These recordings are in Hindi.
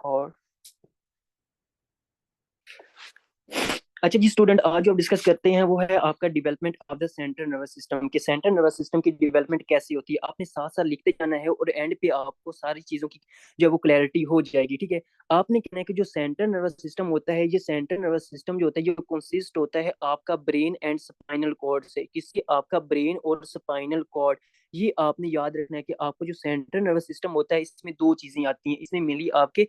और अच्छा जी स्टूडेंट, आज जो डिस्कस करते हैं वो है आपका development of the central nervous system. के सेंट्रल नर्वस सिस्टम की डेवलपमेंट कैसी होती है, आपने साथ साथ लिखते जाना है और एंड पे आपको सारी चीज़ों की जो है वो क्लैरिटी हो जाएगी। ठीक है, आपने कहना है कि जो सेंट्रल नर्वस सिस्टम होता है, ये सेंट्रल नर्वस सिस्टम जो होता है ये कंसिस्ट होता है आपका ब्रेन एंड स्पाइनल कॉर्ड से। किससे? आपका ब्रेन और स्पाइनल कॉर्ड। ये आपने याद रखना है कि आपको जो सेंट्रल नर्वस सिस्टम होता है इसमें दो चीजें आती हैं। इसमें मिली आपके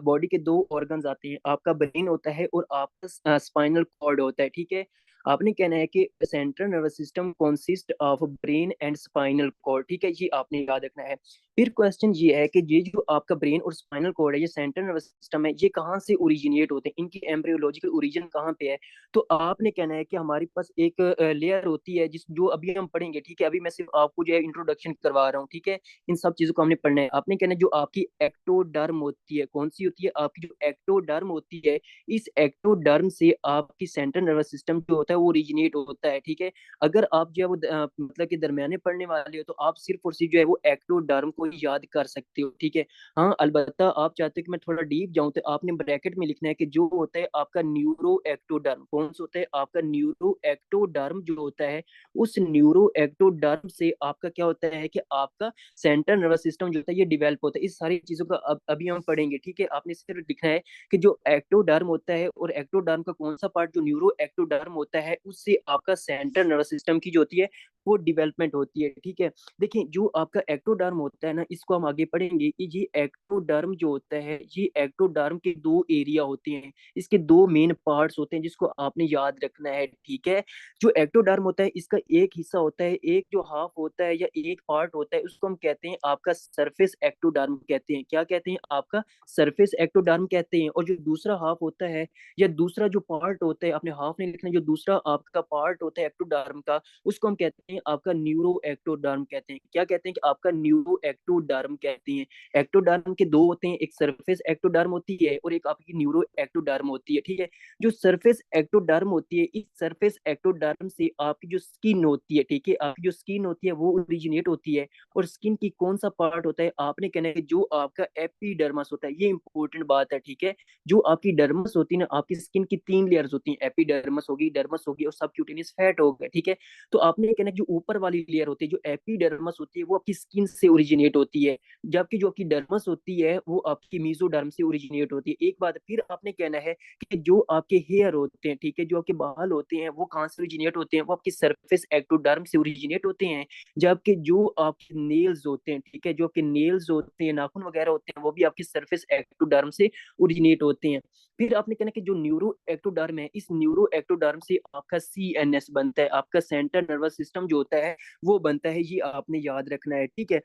बॉडी के दो ऑर्गन्स आते हैं, आपका ब्रेन होता है और आपका स्पाइनल कॉर्ड होता है। ठीक है, आपने कहना है कि central nervous system consist of brain and spinal cord. ठीक है, ये आपने याद रखना है। फिर क्वेश्चन ये है कि ये जो आपका ब्रेन और स्पाइनल कॉर्ड है, ये सेंट्रल नर्वस सिस्टम है, ये कहाँ से ओरिजिनेट होते हैं, इनकी एम्ब्रियोलॉजिकल ओरिजिन कहाँ पे है। तो आपने कहना है कि हमारे पास एक लेयर होती है जिस जो अभी हम पढ़ेंगे। ठीक है, अभी मैं सिर्फ आपको जो है इंट्रोडक्शन करवा रहा हूँ। ठीक है, इन सब चीजों को हमने पढ़ना है। आपने कहना है जो आपकी एक्टोडर्म होती है, कौन सी होती है? आपकी जो एक्टोडर्म होती है, इस एक्टोडर्म से आपकी सेंट्रल नर्वस सिस्टम जो होता है वो ओरिजिनेट होता है। ठीक है, अगर आप जो है वो मतलब कि दरमियाने पढ़ने वाले हो तो आप सिर्फ और सिर्फ जो है वो एक्टोडर्म को ही याद कर सकते हो। ठीक है, हाँ अलबत्ता आप चाहते हो कि मैं थोड़ा डीप जाऊं तो आपने ब्रैकेट में लिखना है कि जो होता है आपका न्यूरो एक्टोडर्म। कौन सा होता है? आपका न्यूरो एक्टोडर्म जो होता है, उस न्यूरो एक्टोडर्म से आपका क्या होता है कि आपका सेंट्रल नर्वस सिस्टम जो होता है ये डेवलप होता है। इस सारी चीजों का अभी हम पढ़ेंगे। ठीक है, आपने सिर्फ लिखना है कि जो एक्टोडर्म होता है और एक्टोडर्म का कौन सा पार्ट जो न्यूरो एक्टोडर्म होता है उससे आपका सेंट्रल नर्वस सिस्टम की जो होती है वो डेवलपमेंट होती है। ठीक है, देखिए जो आपका एक्टोडर्म होता है ना, इसको हम आगे पढ़ेंगे कि ये एक्टोडर्म जो होता है, ये एक्टोडर्म के दो एरिया होते हैं, इसके दो मेन पार्ट्स होते हैं जिसको आपने याद रखना है। ठीक है, जो एक्टोडर्म होता है इसका एक हिस्सा होता है, एक जो हाफ होता है या एक पार्ट होता है उसको हम कहते हैं आपका सरफेस एक्टोडर्म कहते हैं। क्या कहते हैं? आपका सरफेस एक्टोडर्म कहते हैं। और जो दूसरा हाफ होता है या दूसरा जो पार्ट होता है, आपने हाफ नहीं लिखना, जो दूसरा आपका पार्ट होता है एक्टोडर्म का उसको हम कहते हैं आपका न्यूरो एक्टोडर्म कहते हैं। क्या कहते हैं? कि आपका न्यूरो एक्टोडर्म कहते हैं। एक्टोडर्म के दो होते हैं, एक सरफेस एक्टोडर्म होती है और एक आपकी न्यूरो एक्टोडर्म होती है। ठीक है, जो सरफेस एक्टोडर्म होती है, इस सरफेस एक्टोडर्म से आपकी जो स्किन होती है, ठीक है, आपकी जो स्किन होती है वो ओरिजिनेट होती है। और स्किन की कौन सा पार्ट होता है? आपने कहना है जो आपका एपिडर्मस होता है। ये इंपॉर्टेंट बात है। ठीक है, जो आपकी डर्मस होती है ना, आपकी स्किन की तीन लेयर्स होती हैं, एपिडर्मस होगी, डर्मस होगी और सबक्यूटेनियस फैट होगा। ठीक है, तो आपने कहना है जो ऊपर वाली लेयर होती है, जो एपिडर्मस होती है, वो आपकी स्किन से ओरिजिनेट होती है, जबकि जो आपकी डर्मस होती है वो आपकी मीजोडर्म से ओरिजिनेट होती है। एक बात फिर आपने कहना है कि जो आपके हेयर होते हैं, ठीक है, जो आपके बाल होते हैं वो कहाँ से ओरिजिनेट होते हैं? वो आपके सरफेस एक्टोडर्म से ओरिजिनेट होते हैं। जबकि जो आपके नेल्स होते हैं, ठीक है, जो आपके नेल्स होते हैं, नाखून वगैरह होते हैं, वो भी आपके सरफेस एक्टोडर्म से ओरिजिनेट होते हैं। फिर आपने कहना कि जो न्यूरो एक्टोडर्म है, इस न्यूरो एक्टोडर्म से आपका सीएनएस बनता है, आपका सेंट्रल नर्वस सिस्टम जो होता है वो बनता है। ये आपने याद रखना है। ठीक है,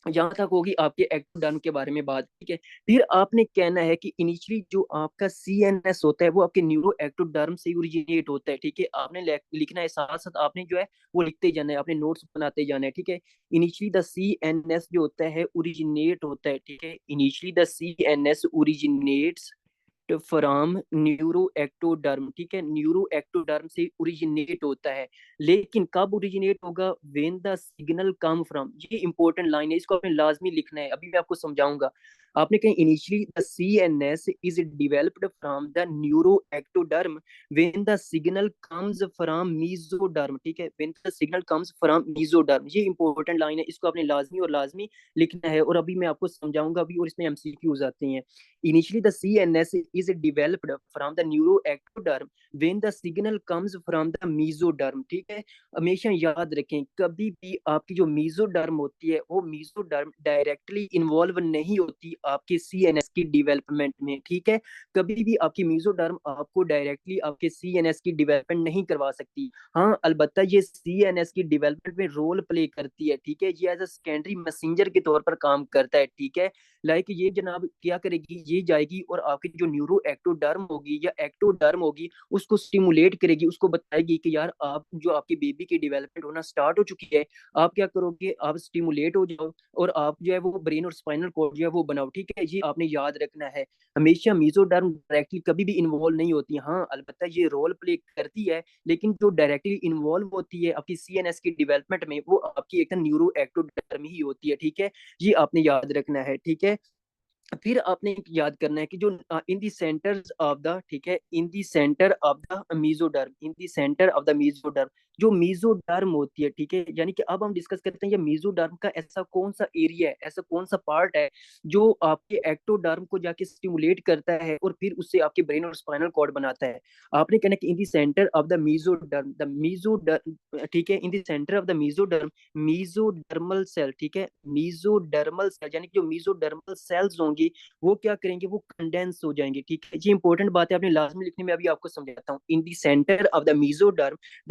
यहाँ तक होगी आपके एक्टोडर्म के बारे में बात। ठीक है, फिर आपने कहना है कि इनिशियली जो आपका सीएनएस होता है वो आपके न्यूरो एक्टोडर्म से ओरिजिनेट होता है। ठीक है, आपने लिखना है, साथ साथ आपने जो है वो लिखते जाना है, आपने नोट्स बनाते जाना है। ठीक है, इनिशियली द सीएनएस जो होता है ओरिजिनेट होता है। ठीक है, initially the CNS originates from neuro ectoderm. ठीक है, न्यूरो एक्टोडर्म से ओरिजिनेट होता है, लेकिन कब ओरिजिनेट होगा? When the signal come from. ये इंपॉर्टेंट लाइन है, इसको आपने लाजमी लिखना है, अभी मैं आपको समझाऊंगा। आपने कहीं initially the CNS is developed from the neuro ectoderm when the signal comes from mesoderm. ठीक है, when the signal comes from mesoderm, ये इंपॉर्टेंट लाइन है, इसको आपने लाजमी और लाजमी लिखना है। और अभी मैं आपको समझाऊंगा भी, और इसमें एमसीक्यूज आते हैं। Initially, the CNS is developed from the neuroectoderm when the signal comes from the mesoderm। ठीक है, हमेशा याद रखें, कभी भी आपकी जो मीजोडर्म होती है वो मीजोडर्म डायरेक्टली इन्वॉल्व नहीं होती आपके सीएनएस की डेवलपमेंट में। ठीक है, कभी भी आपकी मीजोडर्म आपको डायरेक्टली आपके सीएनएस की डेवलपमेंट नहीं करवा सकती। हाँ अलबत्ता ये सीएनएस की डेवलपमेंट में रोल प्ले करती है। ठीक है, ये एज अ सेकेंडरी मैसेंजर के तौर पर काम करता है। ठीक है, लाइक ये जनाब क्या करेगी, ये जाएगी और आपकी जो न्यूरो एक्टोडर्म होगी या एक्टोडर्म होगी उसको स्टिमुलेट करेगी, उसको बताएगी कि यार आप जो आपकी बेबी की डेवलपमेंट होना स्टार्ट हो चुकी है, आप क्या करोगे, आप स्टिमुलेट हो जाओ और आप जो है वो ब्रेन और स्पाइनल कॉर्ड जो है वो बनाओ। ठीक है, ये आपने याद रखना है। हमेशा मीजोडर्म डायरेक्टली कभी भी इन्वॉल्व नहीं होती। हाँ अलबत्ता ये रोल प्ले करती है, लेकिन जो डायरेक्टली इन्वॉल्व होती है आपकी सीएनएस की डेवलपमेंट में वो आपकी एक न्यूरो एक्टोडर्म ही होती है। ठीक है, ये आपने याद रखना है। ठीक है, फिर आपने याद करना है कि जो in the centre of the, ठीक है, in the centre of the mesoderm, in the centre of the mesoderm, जो मीजोडर्म होती है, ठीक है, यानी कि अब हम डिस्कस करते हैं ये मीजोडर्म का ऐसा कौन सा एरिया है, ऐसा कौन सा पार्ट है जो आपके एक्टोडर्म को जाके स्टिमुलेट करता है और फिर उससे आपके ब्रेन और स्पाइनल कॉर्ड बनाता है। आपने कहना कि in the centre of the mesoderm, the mesoderm, ठीक है, in the centre of the mesoderm, mesodermal cell, ठीक है, मीजोडर्मल सेल, यानी कि जो मीजोडर्मल सेल्स होंगी वो क्या करेंगे, वो कंडेंस हो जाएंगे, ठीक है। ये इंपॉर्टेंट बात है, आपने लाजमी लिखने में, अभी आपको समझाता हूँ। In the centre of the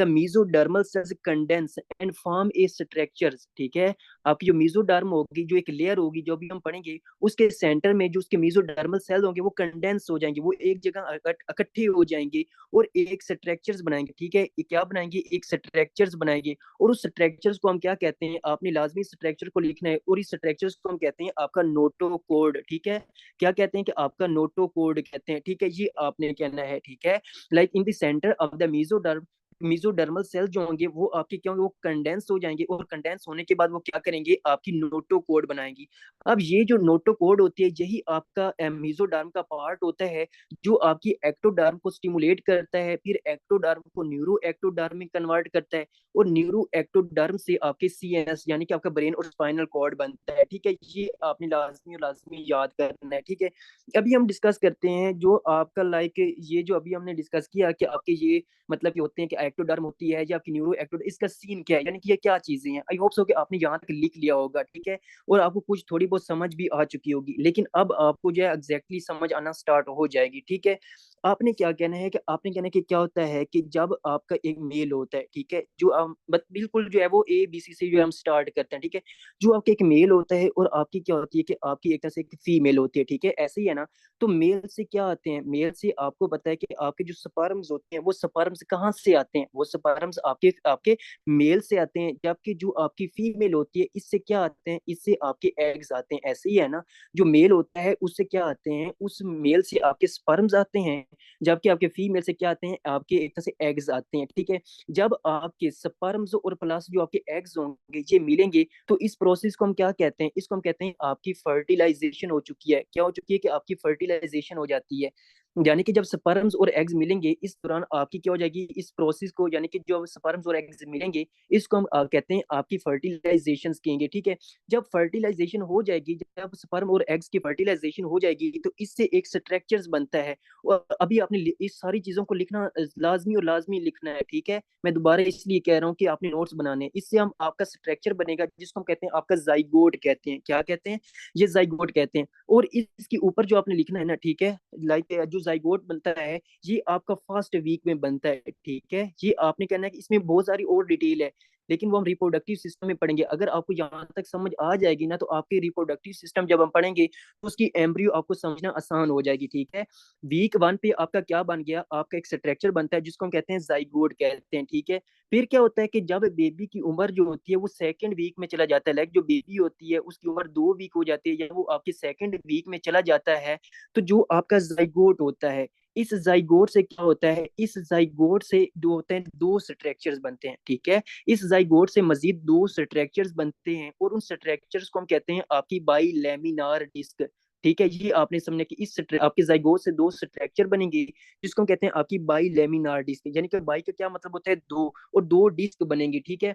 mesodermal cells condense and form a structures, ठीक है। आपकी जो मीजोडर्म होगी, जो एक लेयर होगी, जो भी हम पढ़ेंगे, उसके सेंटर में जो उसके मीजोडर्मल सेल होंगे वो कंडेंस हो जाएंगे, वो एक जगह इकट्ठे हो जाएंगे और एक स्ट्रक्चर्स बनाएंगे, ठीक है। ये क्या बनाएंगे, एक स्ट्रक्चर्स बनाएंगे, और उस स्ट्रक्चर्स को हम क्या कहते हैं, आपने लाजमी स्ट्रक्चर को लिखना है, और इस स्ट्रक्चर्स को हम कहते हैं आपका नोटोकोड, ठीक है। क्या कहते हैं कि आपका नोटोकोड कहते हैं, ठीक है, ये आपने कहना है, ठीक है। Like in the centre of the mesoderm, mesodermal cell जो होंगे वो आपके क्या होंगे, वो कंडेंस हो जाएंगे, और कंडेंस होने के बाद वो क्या करेंगे, आपकी नोटोकोड बनाएंगी। अब ये जो नोटोकोड होती है, यही आपका मीजोडर्म का पार्ट होता है, जो आपकी एक्टोडर्म को स्टिमुलेट करता है, फिर एक्टोडर्म को न्यूरो एक्टोडर्म में कन्वर्ट करता है, और न्यूरो एक्टोडर्म से आपके सीएनएस यानी कि आपका ब्रेन और स्पाइनल कॉर्ड बनता है, ठीक है। ये आपने लाजमी लाजमी याद करना है, ठीक है। अभी हम डिस्कस करते हैं जो आपका लाइक, ये जो अभी हमने डिस्कस किया कि आपके ये मतलब ये होते हैं कि एक्टोडर्म होती है या आपकी न्यूरो एक्टोडर्म, इसका सीन क्या है, यानी कि ये क्या चीजें हैं। आई होप सो कि आपने यहाँ तक लिख लिया होगा, ठीक है, और आपको कुछ थोड़ी बहुत समझ भी आ चुकी होगी, लेकिन अब आपको जो है एग्जैक्टली समझ आना स्टार्ट हो जाएगी, ठीक है। आपने क्या कहना है कि आपने कहना है कि क्या होता है कि जब आपका एक मेल होता है, ठीक है, जो बिल्कुल जो है वो ए बी सी से जो हम स्टार्ट करते हैं, ठीक है। जो आपके एक मेल होता है और आपकी क्या होती है कि आपकी एक तरह से एक फीमेल होती है, ठीक है, ऐसे ही है ना। तो मेल से क्या आते हैं, मेल से आपको पता है कि आपके जो स्पर्म्स होते हैं वो स्पर्म्स कहाँ से आते हैं, वो स्पर्म्स आपके आपके मेल से आते हैं, जबकि जो आपकी फीमेल होती है इससे क्या आते हैं, इससे आपके एग्स आते हैं, ऐसे ही है ना। जो मेल होता है उससे क्या आते हैं, उस मेल से आपके स्पर्म्स आते हैं, जबकि आपके फीमेल से क्या आते हैं, आपके एक तरह से एग्स आते हैं, ठीक है। जब आपके स्पर्म्स और प्लस जो आपके एग्स होंगे ये मिलेंगे, तो इस प्रोसेस को हम क्या कहते हैं, इसको हम कहते हैं आपकी फर्टिलाइजेशन हो चुकी है। क्या हो चुकी है कि आपकी फर्टिलाइजेशन हो जाती है, यानी कि जब स्पर्म्स और एग्स मिलेंगे इस दौरान आपकी क्या हो जाएगी, इस प्रोसेस को, यानी कि जो स्पर्म्स और एग्स मिलेंगे इसको हम कहते हैं आपकी फर्टिलाइजेशन कहेंगे, ठीक है। जब फर्टिलाइजेशन हो जाएगी, जब स्पर्म और एग्स की फर्टिलाइजेशन हो जाएगी, तो इससे एक स्ट्रक्चर्स बनता है। और अभी आपने इस सारी चीजों को लिखना लाजमी और लाजमी लिखना है, ठीक है। मैं दोबारा इसलिए कह रहा हूँ कि आपने नोट्स बनाने हैं, इससे हम आपका स्ट्रक्चर बनेगा जिसको हम कहते हैं आपका जाइगोट कहते हैं, क्या कहते हैं, ये जाइगोट कहते हैं। और इसके ऊपर जो आपने लिखना है ना, ठीक है, लाइक जो जाइगोट बनता है ये आपका फर्स्ट वीक में बनता है, ठीक है। ये आपने कहना है कि इसमें बहुत सारी और डिटेल है, लेकिन वो हम रिप्रोडक्टिव सिस्टम में पढ़ेंगे। अगर आपको यहाँ तक समझ आ जाएगी ना, तो आपके रिप्रोडक्टिव सिस्टम जब हम पढ़ेंगे तो उसकी एम्ब्रियो आपको समझना आसान हो जाएगी, ठीक है। वीक वन पे आपका क्या बन गया, आपका एक स्ट्रक्चर बनता है जिसको हम कहते हैं जाइगोट कहते हैं, ठीक है। फिर क्या होता है कि जब बेबी की उम्र जो होती है वो सेकंड वीक में चला जाता है, लाइक जो बेबी होती है उसकी उम्र 2 वीक हो जाती है, या वो आपके सेकंड वीक में चला जाता है, तो जो आपका जाइगोट होता है, इस जाइगोट से क्या होता है, इस जाइगोट से जो होते हैं दो स्ट्रक्चर्स बनते हैं, ठीक है। इस जाइगोट से मजीद दो स्ट्रक्चर्स बनते हैं, और उन स्ट्रक्चर्स को हम कहते हैं आपकी बाई लेमिनार डिस्क, ठीक है। ये आपने समझना कि आपके जाइगोट से दो स्ट्रक्चर बनेंगे जिसको हम कहते हैं आपकी बाई लेमिनार डिस्क, यानी कि बाई का क्या मतलब होता है, दो, और दो डिस्क बनेंगी, ठीक है।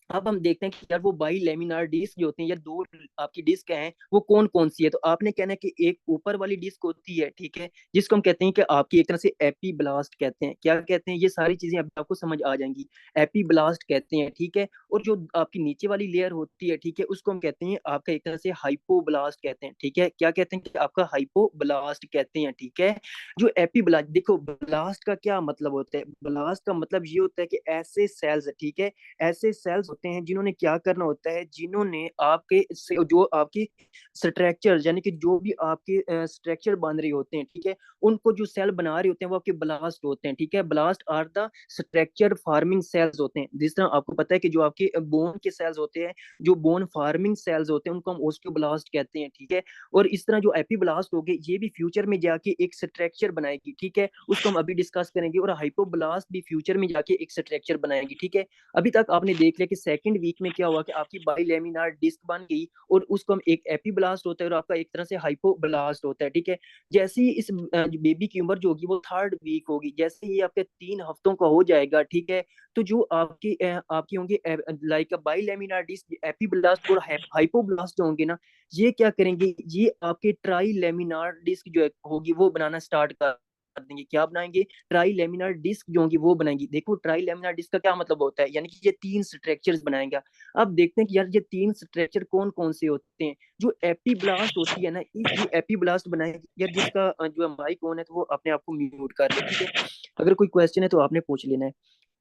अब हम देखते हैं कि यार वो बाई लेमिनार डिस्क जो होती हैं, या दो आपकी डिस्क हैं, वो कौन कौन सी है। तो आपने कहना है कि एक ऊपर वाली डिस्क होती है, ठीक है, जिसको हम कहते हैं कि आपकी एक तरह से एपीब्लास्ट कहते हैं, क्या कहते हैं, ये सारी चीजें अब आपको समझ आ जाएंगी। एपीब्लास्ट कहते हैं, ठीक है। और जो आपकी नीचे वाली लेयर होती है, ठीक है, उसको हम कहते हैं आपका एक तरह से हाइपोब्लास्ट कहते हैं, ठीक है। क्या कहते हैं कि आपका हाइपोब्लास्ट कहते हैं, ठीक है। जो एपीब्लास्ट, देखो ब्लास्ट का क्या मतलब होता है, ब्लास्ट का मतलब ये होता है कि ऐसे सेल्स, ठीक है, ऐसे सेल्स होते हैं जिन्होंने क्या करना होता है, जिन्होंने आपके जो आपकी स्ट्रक्चर, यानी कि जो भी आपके स्ट्रक्चर बन रहे होते हैं, ठीक है, उनको जो सेल बना रहे होते हैं वो आपके ब्लास्ट होते हैं, ठीक है। Blast are the structure forming cells होते हैं। जिस तरह आपको पता है कि जो आपके बोन के सेल्स होते हैं, जो बोन फार्मिंग सेल्स होते हैं, उनको हम ओस्टियोब्लास्ट कहते हैं, ठीक है। और इस तरह जो एपीब्लास्ट हो गए ये भी फ्यूचर में जाके एक स्ट्रक्चर बनाएगी, ठीक है, उसको हम अभी डिस्कस करेंगे। और हाइपोब्लास्ट भी फ्यूचर में जाके एक स्ट्रक्चर बनाएगी, ठीक है। अभी तक आपने देख लिया कि सेकंड वीक में क्या हुआ कि आपकी बाइलेमिनार डिस्क बन गई, और उसको हम एक एपीब्लास्ट होता है और आपका एक तरह से हाइपोब्लास्ट होता है, ठीक है। जैसे ही इस बेबी की उम्र जो होगी वो थर्ड वीक होगी, जैसे ही आपके 3 हफ्तों का हो जाएगा, ठीक है, तो जो आपकी होंगे लाइक बाइलेमिनार डिस्क, एपीब्लास्ट और हाइपोब्लास्ट जो होंगे ना, ये क्या करेंगे, ये आपके ट्राई लेमिनार डिस्क जो होगी वो बनाना स्टार्ट कर देंगे। क्या बनाएंगे, ट्राई लेमिनार डिस्क जो होंगी वो बनाएंगी। देखो ट्राई लेमिनार डिस्क का क्या मतलब होता है, यानी कि ये 3 स्ट्रक्चर्स बनाएगा। अब देखते हैं कि यार ये 3 स्ट्रक्चर कौन कौन से होते हैं। जो एपीब्लास्ट होती है ना, ये एपीब्लास्ट बनाएगी यार, जिसका जो माइक ऑन है तो वो अपने आप को म्यूट कर ले, ठीक है। अगर कोई क्वेश्चन है तो आपने पूछ लेना है।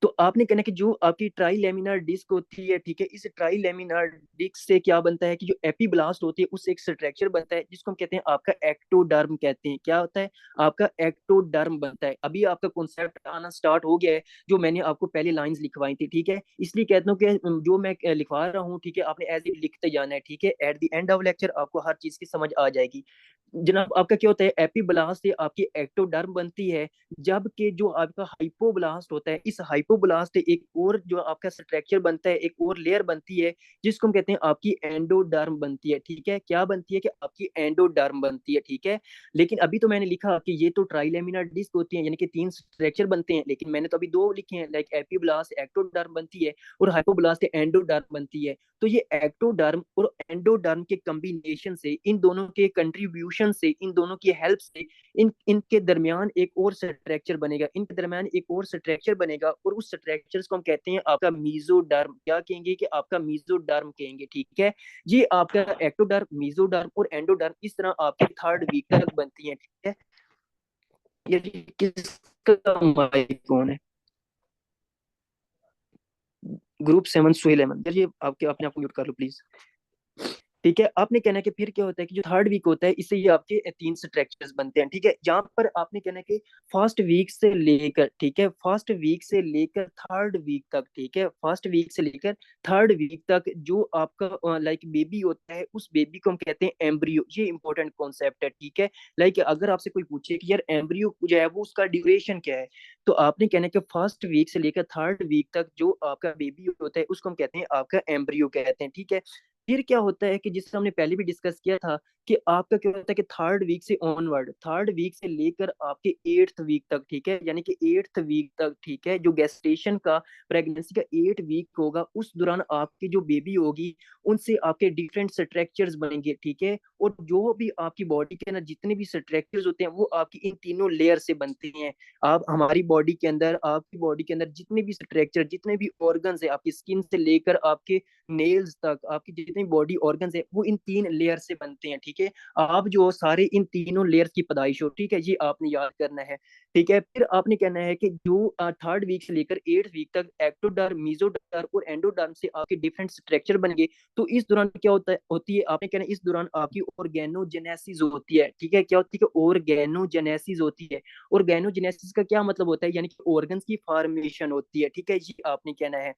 तो आपने कहना कि जो आपकी ट्राई लेमिनार डिस्क होती है, ठीक है, इस ट्राई लेमिनार डिस्क से क्या बनता है कि जो एपीब्लास्ट होती है उससे एक स्ट्रक्चर बनता है जिसको हम कहते हैं आपका एक्टोडर्म कहते हैं। क्या होता है, आपका एक्टोडर्म बनता है। अभी आपका कॉन्सेप्ट आना स्टार्ट हो गया है, जो मैंने आपको पहले लाइंस लिखवाई थी, ठीक है। इसलिए कहता हूँ कि जो मैं लिखवा रहा हूँ, ठीक है, आपने एज इट लिखते जाना है, ठीक है। Eight the end of lecture आपको हर चीज की समझ आ जाएगी। जनाब आपका क्या होता है, एपीब्लास्ट से आपकी एक्टोडर्म बनती है, जबकि जो आपका हाइपोब्लास्ट होता है, इस हाइपोब्लास्ट से एक और जो आपका स्ट्रक्चर बनता है, एक और लेयर बनती है जिसको हम कहते हैं आपकी एंडोडर्म बनती है, ठीक है। क्या बनती है कि आपकी एंडोडर्म बनती है, ठीक है। लेकिन अभी तो मैंने लिखा कि ये तो ट्राइलेमिनर डिस्क होती है, यानी कि 3 स्ट्रक्चर बनते हैं, लेकिन मैंने तो अभी 2 लिखे हैं, लाइक एपीब्लास्ट एक्टोडर्म बनती है और हाइपोब्लास्ट एंडोडर्म बनती है। तो ये एक्टोडर्म और एंडोडर्म के कॉम्बिनेशन से, इन दोनों के कंट्रीब्यूशन से, इन दोनों की हेल्प से इनके दरमियान एक और स्ट्रक्चर बनेगा, इनके दरमियान एक और स्ट्रक्चर बनेगा, और उस स्ट्रक्चर को हम कहते हैं आपका मीजोडर्म। क्या कहेंगे कि आपका मीजोडर्म कहेंगे, ठीक है। ये आपका एक्टोडर्म, मीजोडर्म और एंडोडर्म इस तरह आपके थर्ड वीक तक बनती है, ठीक है। ये किसका माइक कौन है, ग्रुप 7 सुहेल अहमद, ये आपके अपने आप को म्यूट कर लो प्लीज। ठीक है, आपने कहना है कि फिर क्या होता है कि जो थर्ड वीक होता है इससे ये आपके 3 स्ट्रक्चर्स बनते हैं, ठीक है। जहां पर आपने कहना है कि फर्स्ट वीक से लेकर, ठीक है, फर्स्ट वीक से लेकर थर्ड वीक तक, ठीक है, फर्स्ट वीक से लेकर थर्ड वीक तक जो आपका लाइक बेबी होता है, उस बेबी को हम कहते हैं एम्ब्रियो। ये इंपॉर्टेंट कॉन्सेप्ट है, ठीक है। लाइक अगर आपसे कोई पूछे कि यार एम्ब्रियो जो है वो उसका ड्यूरेशन क्या है, तो आपने कहना है कि फर्स्ट वीक से लेकर थर्ड वीक तक जो आपका बेबी होता है उसको हम कहते हैं आपका एम्ब्रियो कहते हैं, ठीक है। फिर क्या होता है कि जिससे हमने पहले भी डिस्कस किया था कि आपका क्या होता है कि थर्ड वीक से ऑनवर्ड, थर्ड वीक से लेकर आपके 8th वीक तक, ठीक है, यानी कि 8th वीक तक, ठीक है, जो गेस्टेशन का, प्रेगनेंसी का 8 वीक होगा, उस दौरान आपकी जो बेबी होगी उनसे आपके डिफरेंट स्ट्रक्चर्स बनेंगे, ठीक है। और जो भी आपकी बॉडी के अंदर जितने भी स्ट्रक्चर्स होते हैं वो आपकी इन तीनों लेयर से बनते हैं। आप हमारी बॉडी के अंदर, आपकी बॉडी के अंदर जितने भी स्ट्रक्चर, जितने भी ऑर्गन्स है, आपकी स्किन से लेकर आपके नेल्स तक, आपकी जितनी बॉडी ऑर्गन्स है वो इन 3 लेयर से बनते हैं, ठीक है। आप जो सारे इन तीनों लेयर्स की पैदाइश हो, ठीक है, ये आपने याद करना है, ठीक है। फिर आपने कहना है कि जो थर्ड वीक से लेकर 8th वीक तक एक्टोडर्म, मीजोडर्म और एंडोडर्म से आपके डिफरेंट स्ट्रक्चर बनेंगे। तो इस दौरान क्या होता है, होती है, आपने कहना है इस दौरान आपकी ऑर्गेनोजेनेसिस होती है, ठीक है। क्या होती है कि ऑर्गेनोजेनेसिस होती है। ऑर्गेनोजेनेसिस का क्या मतलब होता है, यानी कि ऑर्गन्स की फॉर्मेशन होती है, ठीक है, ये आपने कहना है।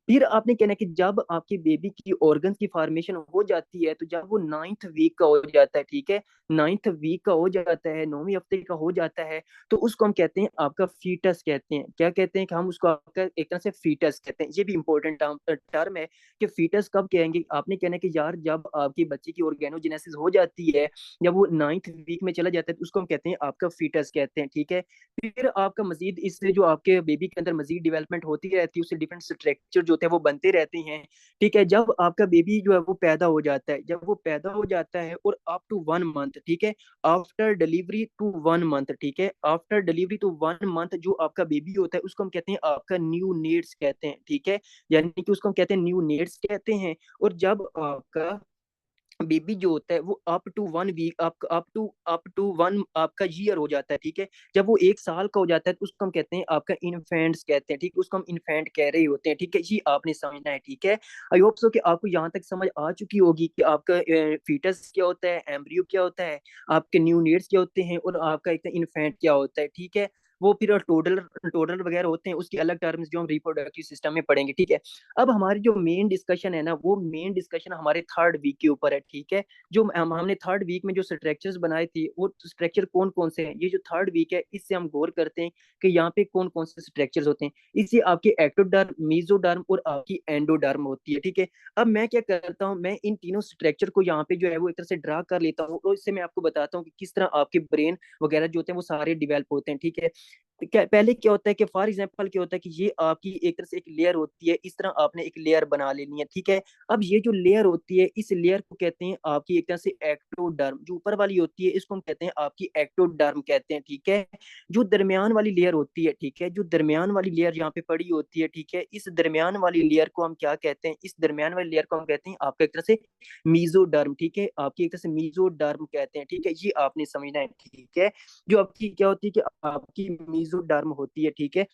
फिर आपने कहना है कि जब आपकी बेबी की ऑर्गन्स की फॉर्मेशन हो जाती है, तो जब वो 9th वीक का हो जाता है, ठीक है, 9th वीक का हो जाता है, 9वें हफ्ते का हो जाता है, तो उसको हम कहते हैं आपका फीटस कहते हैं। क्या कहते हैं कि हम उसको आपका एक तरह से फीटस कहते हैं। ये भी इंपॉर्टेंट टर्म है कि फीटस कब कहेंगे। आपने कहना है कि यार जब आपकी बच्चे की ऑर्गेनोजेनेसिस हो जाती है, जब वो 9th वीक में चला जाता है, तो उसको हम कहते हैं आपका फीटस कहते हैं, ठीक है। फिर आपका मजीद इससे जो आपके बेबी के अंदर मजीद डेवलपमेंट होती रहती है, उससे डिफरेंट स्ट्रक्चर जो होते हैं वो बनते रहते हैं, ठीक है। जब आपका बेबी जो है वो पैदा हो जाता है, जब वो पैदा हो जाता है और अप टू 1 मंथ, ठीक है, आफ्टर डिलीवरी टू 1 मंथ, ठीक है, आफ्टर डिलीवरी टू 1 मंथ जो आपका बेबी होता है उसको हम कहते हैं आपका न्यू नेट्स कहते हैं, ठीक है, यानी कि उसको हम कहते हैं न्यू नेट्स कहते हैं। और जब आपका बेबी जो होता है वो up to 1 week, up to one आपका ईयर हो जाता है, ठीक है, जब वो 1 साल का हो जाता है तो उसको हम कहते हैं आपका इन्फेंट्स कहते हैं, ठीक है, उसको हम इन्फेंट कह रहे होते हैं, ठीक है, ये आपने समझना है, ठीक है। आई होप सो कि आपको यहाँ तक समझ आ चुकी होगी कि आपका फीटस क्या होता है, एम्ब्रियो क्या होता है, आपके न्यू नेट्स क्या होते हैं और आपका एक इन्फेंट क्या होता है, ठीक है। वो फिर टोडल टोडल वगैरह होते हैं, उसकी अलग टर्म्स जो हम रिप्रोडक्टिव सिस्टम में पढ़ेंगे, ठीक है। अब हमारी जो मेन डिस्कशन है ना, वो मेन डिस्कशन हमारे थर्ड वीक के ऊपर है, ठीक है। जो हमने थर्ड वीक में जो स्ट्रक्चर्स बनाए थे, वो स्ट्रक्चर कौन कौन से हैं, ये जो थर्ड वीक है इससे हम गौर करते हैं कि यहाँ पे कौन कौन से स्ट्रक्चर्स होते हैं। इससे आपके एक्टोडर्म, मेसोडर्म और आपकी एंडोडर्म होती है, ठीक है। अब मैं क्या करता हूँ, मैं इन तीनों स्ट्रक्चर को यहाँ पे जो है वो एक तरह से ड्रा कर लेता हूँ, और इससे मैं आपको बताता हूँ कि किस तरह आपके ब्रेन वगैरह जो होते हैं वो सारे डिवेल्प होते हैं, ठीक है। पहले क्या होता है कि फॉर एग्जांपल क्या होता है कि ये आपकी एक तरह से एक लेयर होती है, इस तरह आपने एक लेयर बना लेनी है, ठीक है। अब ये जो लेयर होती है, इस लेयर को कहते हैं आपकी एक तरह से एक्टोडर्म। जो ऊपर वाली होती है इसको हम कहते हैं आपकी एक्टोडर्म कहते हैं, ठीक है। जो दरमियान वाली लेयर होती है, ठीक है, जो दरमियान वाली लेयर यहाँ पे पड़ी होती है, ठीक है, इस दरमियान वाली लेयर को हम क्या कहते हैं, इस दरमियान वाली लेयर को हम कहते हैं आपका एक तरह से मीजोडर्म, ठीक है, आपकी एक तरह से मीजोडर्म कहते हैं, ठीक है। ये आपने समझना है, ठीक है। जो आपकी क्या होती है कि आपकी मीजोडर्म होती है, ठीक है।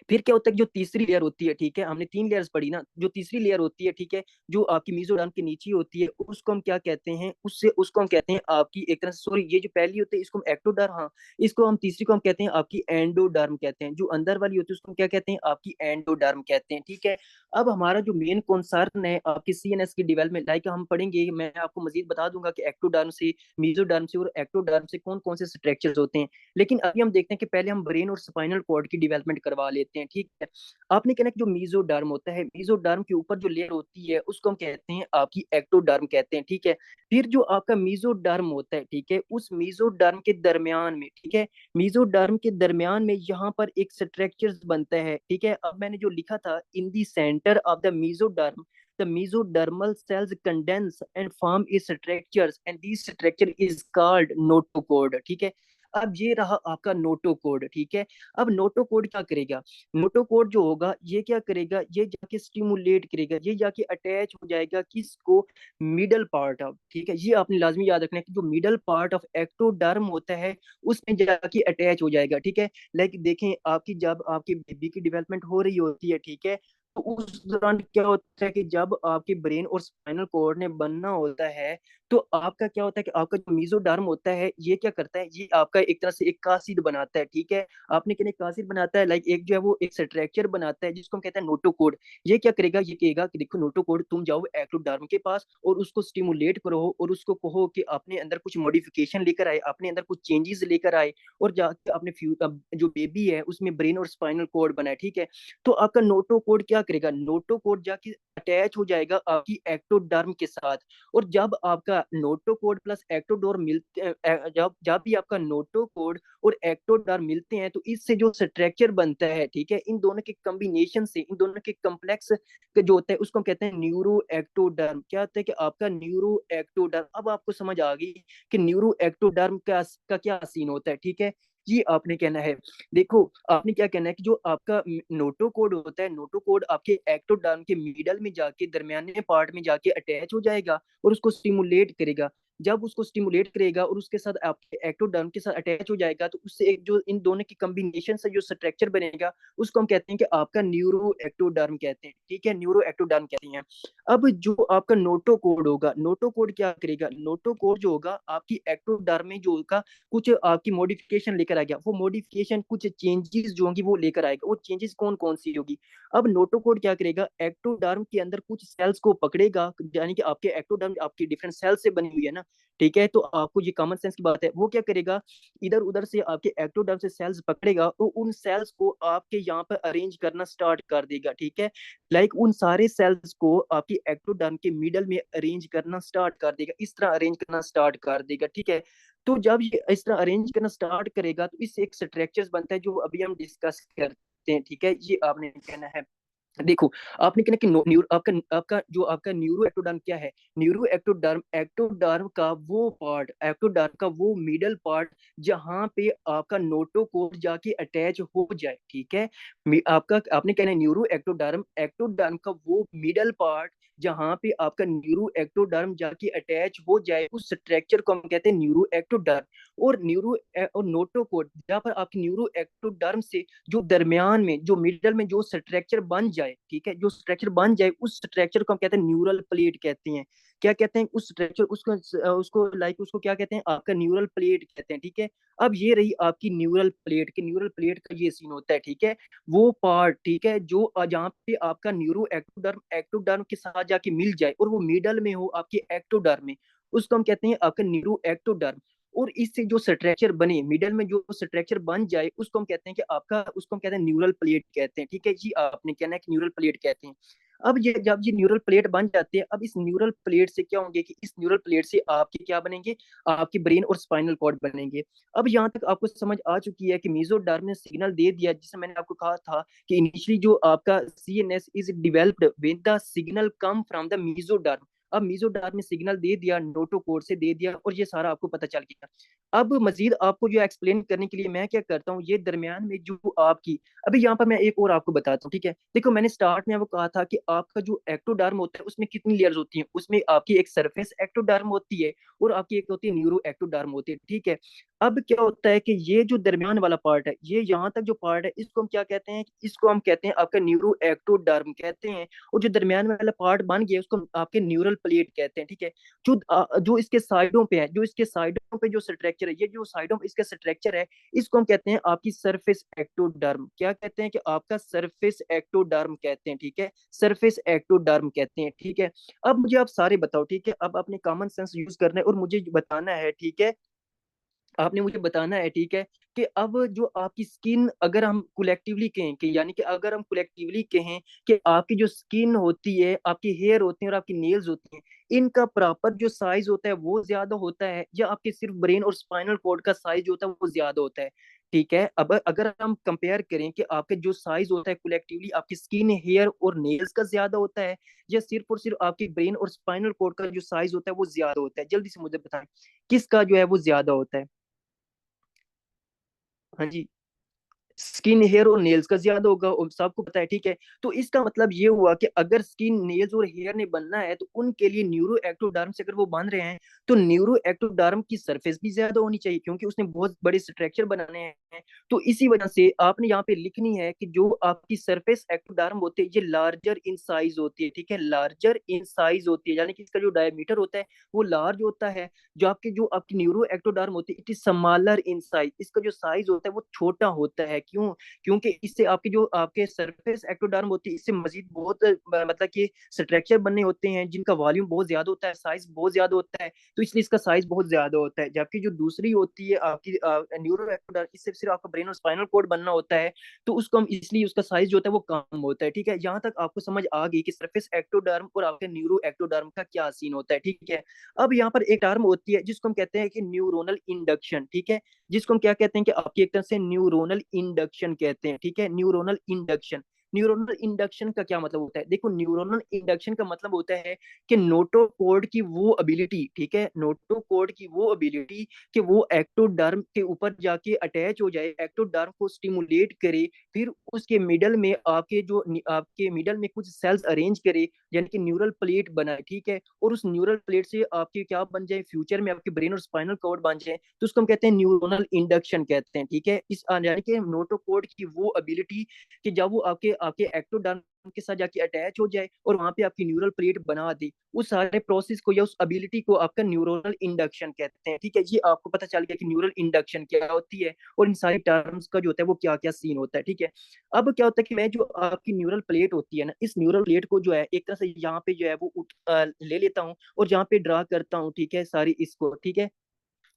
फिर क्या होता है कि जो तीसरी लेयर होती है, ठीक है, हमने तीन लेयर्स पढ़ी ना, जो तीसरी लेयर होती है, ठीक है, जो आपकी मीजोरम के नीचे होती है, उसको हम क्या कहते हैं, उससे उसको हम कहते हैं आपकी एक तरह से, सॉरी, ये जो पहली होती है इसको हम एक्टोडर्म, हाँ, इसको हम तीसरी को हम कहते हैं आपकी एंडोडर्म कहते हैं। जो अंदर वाली होती है उसको हम क्या कहते हैं, आपकी एंडोडर्म कहते हैं, ठीक है। अब हमारा जो मेन कॉन्सर्न है आपकी सीएनएस की डेवलपमेंट, लाइक हम पढ़ेंगे, मैं आपको मजीद बता दूंगा कि एक्टोडर्म से, मीजोडर्म से और एक्टोडर्म से कौन कौन से स्ट्रक्चर्स होते हैं। लेकिन अभी हम देखते हैं कि पहले हम ब्रेन और स्पाइनल कॉर्ड की डेवलपमेंट करवा लेते हैं, ठीक है। आपने कहना कि जो मीजोडर्म होता है, मीजोडर्म के ऊपर जो लेयर होती है उसको हम कहते हैं आपकी एक्टोडर्म कहते हैं, ठीक है। फिर जो आपका मीजोडर्म होता है, ठीक है, उस मीजोडर्म के दरमियान में, ठीक है, मीजोडर्म के दरमियान में यहाँ पर एक स्ट्रक्चर बनता है, ठीक है। अब मैंने जो लिखा था, in the centre of the mesoderm the mesodermal cells condense and form a structures and these structure is called notochord, ठीक है। अब ये रहा आपका नोटोकोड, ठीक है। अब नोटोकोड क्या करेगा, नोटोकोड जो होगा ये क्या करेगा, ये जाके स्टिमुलेट करेगा, ये जाके अटैच हो जाएगा किसको, मिडल पार्ट ऑफ, ठीक है। ये आपने लाजमी याद रखना है कि जो मिडल पार्ट ऑफ एक्टोडर्म होता है उसमें जाके अटैच हो जाएगा, ठीक है। लाइक देखें, आपकी जब आपकी बेबी की डेवलपमेंट हो रही होती है, ठीक है, तो उस दौरान क्या होता है कि जब आपके ब्रेन और स्पाइनल कोड ने बनना होता है, तो आपका क्या होता है कि आपका जो मीजोडर्म होता है ये क्या करता है, ये आपका एक तरह से एक कासिड बनाता है, ठीक है। आपने कहने कासिड बनाता है, लाइक एक जो है वो एक स्ट्रक्चर बनाता है जिसको हम कहते हैं नोटोकोड। ये क्या करेगा, ये कहेगा कि देखो नोटोकोड, तुम जाओ एक्टोडर्म के पास और उसको स्टिमुलेट करो और उसको कहो कि अपने अंदर कुछ मॉडिफिकेशन लेकर आए, अपने अंदर कुछ चेंजेस लेकर आए, और जाके अपने जो बेबी है उसमें ब्रेन और स्पाइनल कोड बनाए, ठीक है। तो आपका नोटो कोड क्या करेगा, नोटो कोड जाके अटैच हो जाएगा आपकी एक्टोडर्म के साथ। और जब आपका नोटो कोड प्लस एक्टोडोर मिलते जब जब भी आपका नोटो कोड और एक्टोडर्म मिलते हैं, तो इससे जो स्ट्रक्चर बनता है, ठीक है, इन दोनों के कॉम्बिनेशन से, इन दोनों के कम्प्लेक्स जो होता है उसको हम कहते हैं न्यूरो एक्टोडर्म। क्या होता है कि आपका न्यूरो एक्टोडर्म, अब आपको समझ आ गई कि न्यूरो एक्टोडर्म का क्या सीन होता है, ठीक है। ये आपने कहना है, देखो आपने क्या कहना है कि जो आपका नोटो कोड होता है, नोटो कोड आपके एक्टोडर्म के मिडल में जाके दरमियाने पार्ट में जाके अटैच हो जाएगा और उसको स्टिमुलेट करेगा। जब उसको स्टिमुलेट करेगा और उसके साथ आपके एक्टोडर्म के साथ अटैच हो जाएगा, तो उससे एक जो इन दोनों की कॉम्बिनेशन से जो स्ट्रक्चर बनेगा उसको हम कहते हैं कि आपका न्यूरो एक्टोडर्म कहते हैं, ठीक है, न्यूरो एक्टोडर्म कहते हैं। अब जो आपका नोटो कोड होगा, नोटो कोड क्या करेगा, नोटो कोड जो होगा आपकी एक्टोडर्म में जो होगा कुछ आपकी मॉडिफिकेशन लेकर आ गया, वो मॉडिफिकेशन कुछ चेंजेस जो होंगी वो लेकर आएगा। वो चेंजेस कौन कौन सी होगी, अब नोटोकोड क्या करेगा, एक्टोडर्म के अंदर कुछ सेल्स को पकड़ेगा, यानी कि आपके एक्टोडर्म आपकी डिफरेंट सेल्स से बनी हुई है ना, ठीक है, तो आपको ये कॉमन सेंस की बात है। वो क्या करेगा, इधर उधर से आपके एक्टोडर्म से सेल्स पकड़ेगा और उन सेल्स को आपके यहाँ पर अरेंज करना स्टार्ट कर देगा, ठीक है। लाइक उन सारे सेल्स को आपकी एक्टोडर्म के मिडल में अरेंज करना स्टार्ट कर देगा, इस तरह अरेंज करना स्टार्ट कर देगा, ठीक है। तो जब ये इस तरह अरेंज करना स्टार्ट करेगा, तो इससे एक स्ट्रक्चर्स बनता है जो अभी हम डिस्कस करते हैं, ठीक है। ये आपने कहना है, देखो आपने कहना कि न्यूरो आपका आपका जो आपका न्यूरो एक्टोडर्म क्या है, न्यूरो एक्टोडर्म, एक्टोडर्म का वो पार्ट, एक्टोडर्म का वो मिडल पार्ट जहां पे आपका नोटोकोड जाके अटैच हो जाए, ठीक है। आपका आपने कहना है न्यूरो एक्टोडर्म, एक्टोडर्म का वो मिडल पार्ट जहां पे आपका न्यूरो एक्टोडर्म जाके अटैच हो जाए, उस स्ट्रक्चर को हम कहते हैं न्यूरो एक्टोडर्म। और न्यूरो और नोटोकोड जहां पर आपकी न्यूरो एक्टोडर्म से जो दरमियान में जो मिडल में जो स्ट्रक्चर बन जाए, ठीक है, जो स्ट्रक्चर बन जाए उस स्ट्रक्चर को हम कहते हैं न्यूरल प्लेट कहते हैं। क्या कहते हैं उस स्ट्रक्चर, उसको लाइक उसको क्या कहते हैं, आपका न्यूरल प्लेट कहते हैं, ठीक है। अब ये रही आपकी न्यूरल प्लेट, कि न्यूरल प्लेट का ये सीन होता है, ठीक है। वो पार्ट, ठीक है, जो जहाँ पे आपका न्यूरो एक्टोडर्म एक्टोडर्म के साथ जाके मिल जाए और वो मिडल में हो आपके एक्टोडर्म में, उसको हम कहते हैं आपका न्यूरो एक्टोडर्म। और इससे जो स्ट्रक्चर बने, मिडल में जो स्ट्रक्चर बन जाए, उसको हम कहते हैं कि आपका, उसको हम कहते हैं न्यूरल प्लेट कहते हैं, ठीक है जी। आपने कहना है कि न्यूरल प्लेट कहते हैं। अब ये जब ये न्यूरल प्लेट बन जाती है, अब इस न्यूरल प्लेट से क्या होंगे, कि इस न्यूरल प्लेट से आपके क्या बनेंगे, आपकी ब्रेन और स्पाइनल कॉर्ड बनेंगे। अब यहाँ तक आपको समझ आ चुकी है कि मेसोडर्म ने सिग्नल दे दिया, जिसे मैंने आपको कहा था कि इनिशियली जो आपका CNS is developed when the signal come from the mesoderm. अब मेसोडर्म ने सिग्नल दे दिया, नोटोकोड से दे दिया, और ये सारा आपको पता चल गया। अब मजीद आपको जो एक्सप्लेन करने के लिए मैं क्या करता हूँ, ये दरमियान में जो आपकी, अभी यहाँ पर मैं एक और आपको बताता हूँ, ठीक है। देखो मैंने स्टार्ट में वो कहा था कि आपका जो एक्टोडर्म होता है उसमें कितनी लेयर्स होती हैं, उसमें आपकी एक सरफेस एक्टोडर्म होती है और आपकी एक होती है न्यूरो एक्टोडर्म होती है, ठीक है। अब क्या होता है कि ये जो दरमियान वाला पार्ट है, ये यहाँ तक जो पार्ट है, इसको हम क्या कहते हैं, इसको हम कहते हैं आपका न्यूरो एक्टोडर्म कहते हैं। और जो दरमियान वाला पार्ट बन गया उसको हम आपके न्यूरल प्लेट कहते हैं, ठीक है। जो इसके साइडों पे है, जो इसके साइडों पे जो स्ट्रक्चर है, ये जो साइडों पे इसका स्ट्रक्चर है, इसको हम कहते हैं आपकी सरफेस एक्टोडर्म। क्या कहते हैं, कि आपका सरफेस एक्टोडर्म कहते हैं, ठीक है। सरफेस एक्टोडर्म कहते हैं, ठीक है। अब मुझे आप सारे बताओ, ठीक है, अब अपने कॉमन सेंस यूज करना है और मुझे बताना है, ठीक है। आपने मुझे बताना है, ठीक है, कि अब जो आपकी स्किन, अगर हम कलेक्टिवली कहें, कि यानी कि अगर हम कलेक्टिवली कहें कि आपकी जो स्किन होती है, आपकी हेयर होती है और आपकी नेल्स होती हैं, इनका प्रॉपर जो साइज होता है वो ज्यादा होता है, या आपके सिर्फ ब्रेन और स्पाइनल कॉर्ड का साइज होता है वो ज्यादा होता है, ठीक है। अब अगर हम कंपेयर करें कि आपके जो साइज होता है कलेक्टिवली, आपकी स्किन, हेयर और नेल्स का ज्यादा होता है, या सिर्फ और सिर्फ आपके ब्रेन और स्पाइनल कॉर्ड का जो साइज होता है वो ज्यादा होता है, जल्दी से मुझे बताएं किसका जो है वो ज्यादा होता है। हाँ जी, स्किन, हेयर और नेल्स का ज्यादा होगा, और सबको पता है, ठीक है। तो इसका मतलब ये हुआ कि अगर स्किन, नेल्स और हेयर ने बनना है तो उनके लिए न्यूरो एक्टोडर्म से अगर वो बन रहे हैं, तो न्यूरो एक्टोडर्म की सरफेस भी ज्यादा होनी चाहिए, क्योंकि उसने बहुत बड़े स्ट्रक्चर बनाने हैं। तो इसी वजह से आपने यहाँ पे लिखनी है कि जो आपकी सरफेस एक्टोडर्म होते हैं, ये लार्जर इन साइज होती है, ठीक है। लार्जर इन साइज होती है, यानी कि इसका जो डायमीटर होता है वो लार्ज होता है। जो आपकी न्यूरो एक्टोडर्म होती है, it is smaller in size, इसका जो साइज होता है वो छोटा होता है। क्यों? क्योंकि इससे आपके जो आपके सरफेस एक्टोडर्म होती है, इससे मजीद बहुत मतलब कि स्ट्रक्चर बनने होते हैं जिनका वॉल्यूम बहुत ज्यादा होता है, साइज बहुत ज्यादा होता है, तो इसलिए इसका साइज बहुत ज्यादा होता है। जबकि जो दूसरी होती है आपकी न्यूरो एक्टोडर्म, इससे सिर्फ आपका ब्रेन और स्पाइनल कोड बनना होता है, तो उसको हम इसलिए उसका साइज जो होता है वो कम होता है, ठीक है। यहाँ तक आपको समझ आ गई कि सरफेस एक्टोडर्म और आपके न्यूरो एक्टोडर्म का क्या सीन होता है, ठीक है। अब यहाँ पर एक टर्म होती है जिसको हम कहते हैं कि न्यूरोनल इंडक्शन, ठीक है। जिसको हम क्या कहते हैं, कि आपकी एक तरह से न्यूरोनल इंडक्शन कहते हैं, ठीक है। न्यूरोनल इंडक्शन, न्यूरोनल इंडक्शन का क्या मतलब होता है, देखो न्यूरोनल इंडक्शन का मतलब होता है कि नोटोकोड की वो एबिलिटी, ठीक है, नोटोकोड की वो एबिलिटी कि वो एक्टोडर्म के ऊपर जाके अटैच हो जाए, एक्टोडर्म को स्टिमुलेट करे, फिर उसके मिडल में आपके मिडल में कुछ सेल्स अरेंज करे, यानी कि न्यूरल प्लेट बनाए, ठीक है। और उस न्यूरल प्लेट से आपके क्या बन जाए, फ्यूचर में आपके ब्रेन और स्पाइनल कॉर्ड बन जाए, तो उसको हम कहते हैं न्यूरोनल इंडक्शन कहते हैं, ठीक है। इस यानी कि नोटोकोड की वो एबिलिटी कि जब वो आपके आपके एक्टोडर्म के साथ जाके अटैच हो जाए और वहां पे आपकी न्यूरल प्लेट बना दे, उस सारे प्रोसेस को या उस एबिलिटी को आपका न्यूरोनल इंडक्शन कहते हैं, ठीक है। ये आपको पता चल गया कि न्यूरल इंडक्शन क्या होती है और इन सारी टर्म्स का जो होता है वो क्या क्या सीन होता है, ठीक है। अब क्या होता है कि मैं जो आपकी न्यूरल प्लेट होती है ना, इस न्यूरल प्लेट को जो है एक तरह से यहाँ पे जो है वो ले लेता हूँ और यहाँ पे ड्रा करता हूँ, ठीक है, सारी इसको, ठीक है।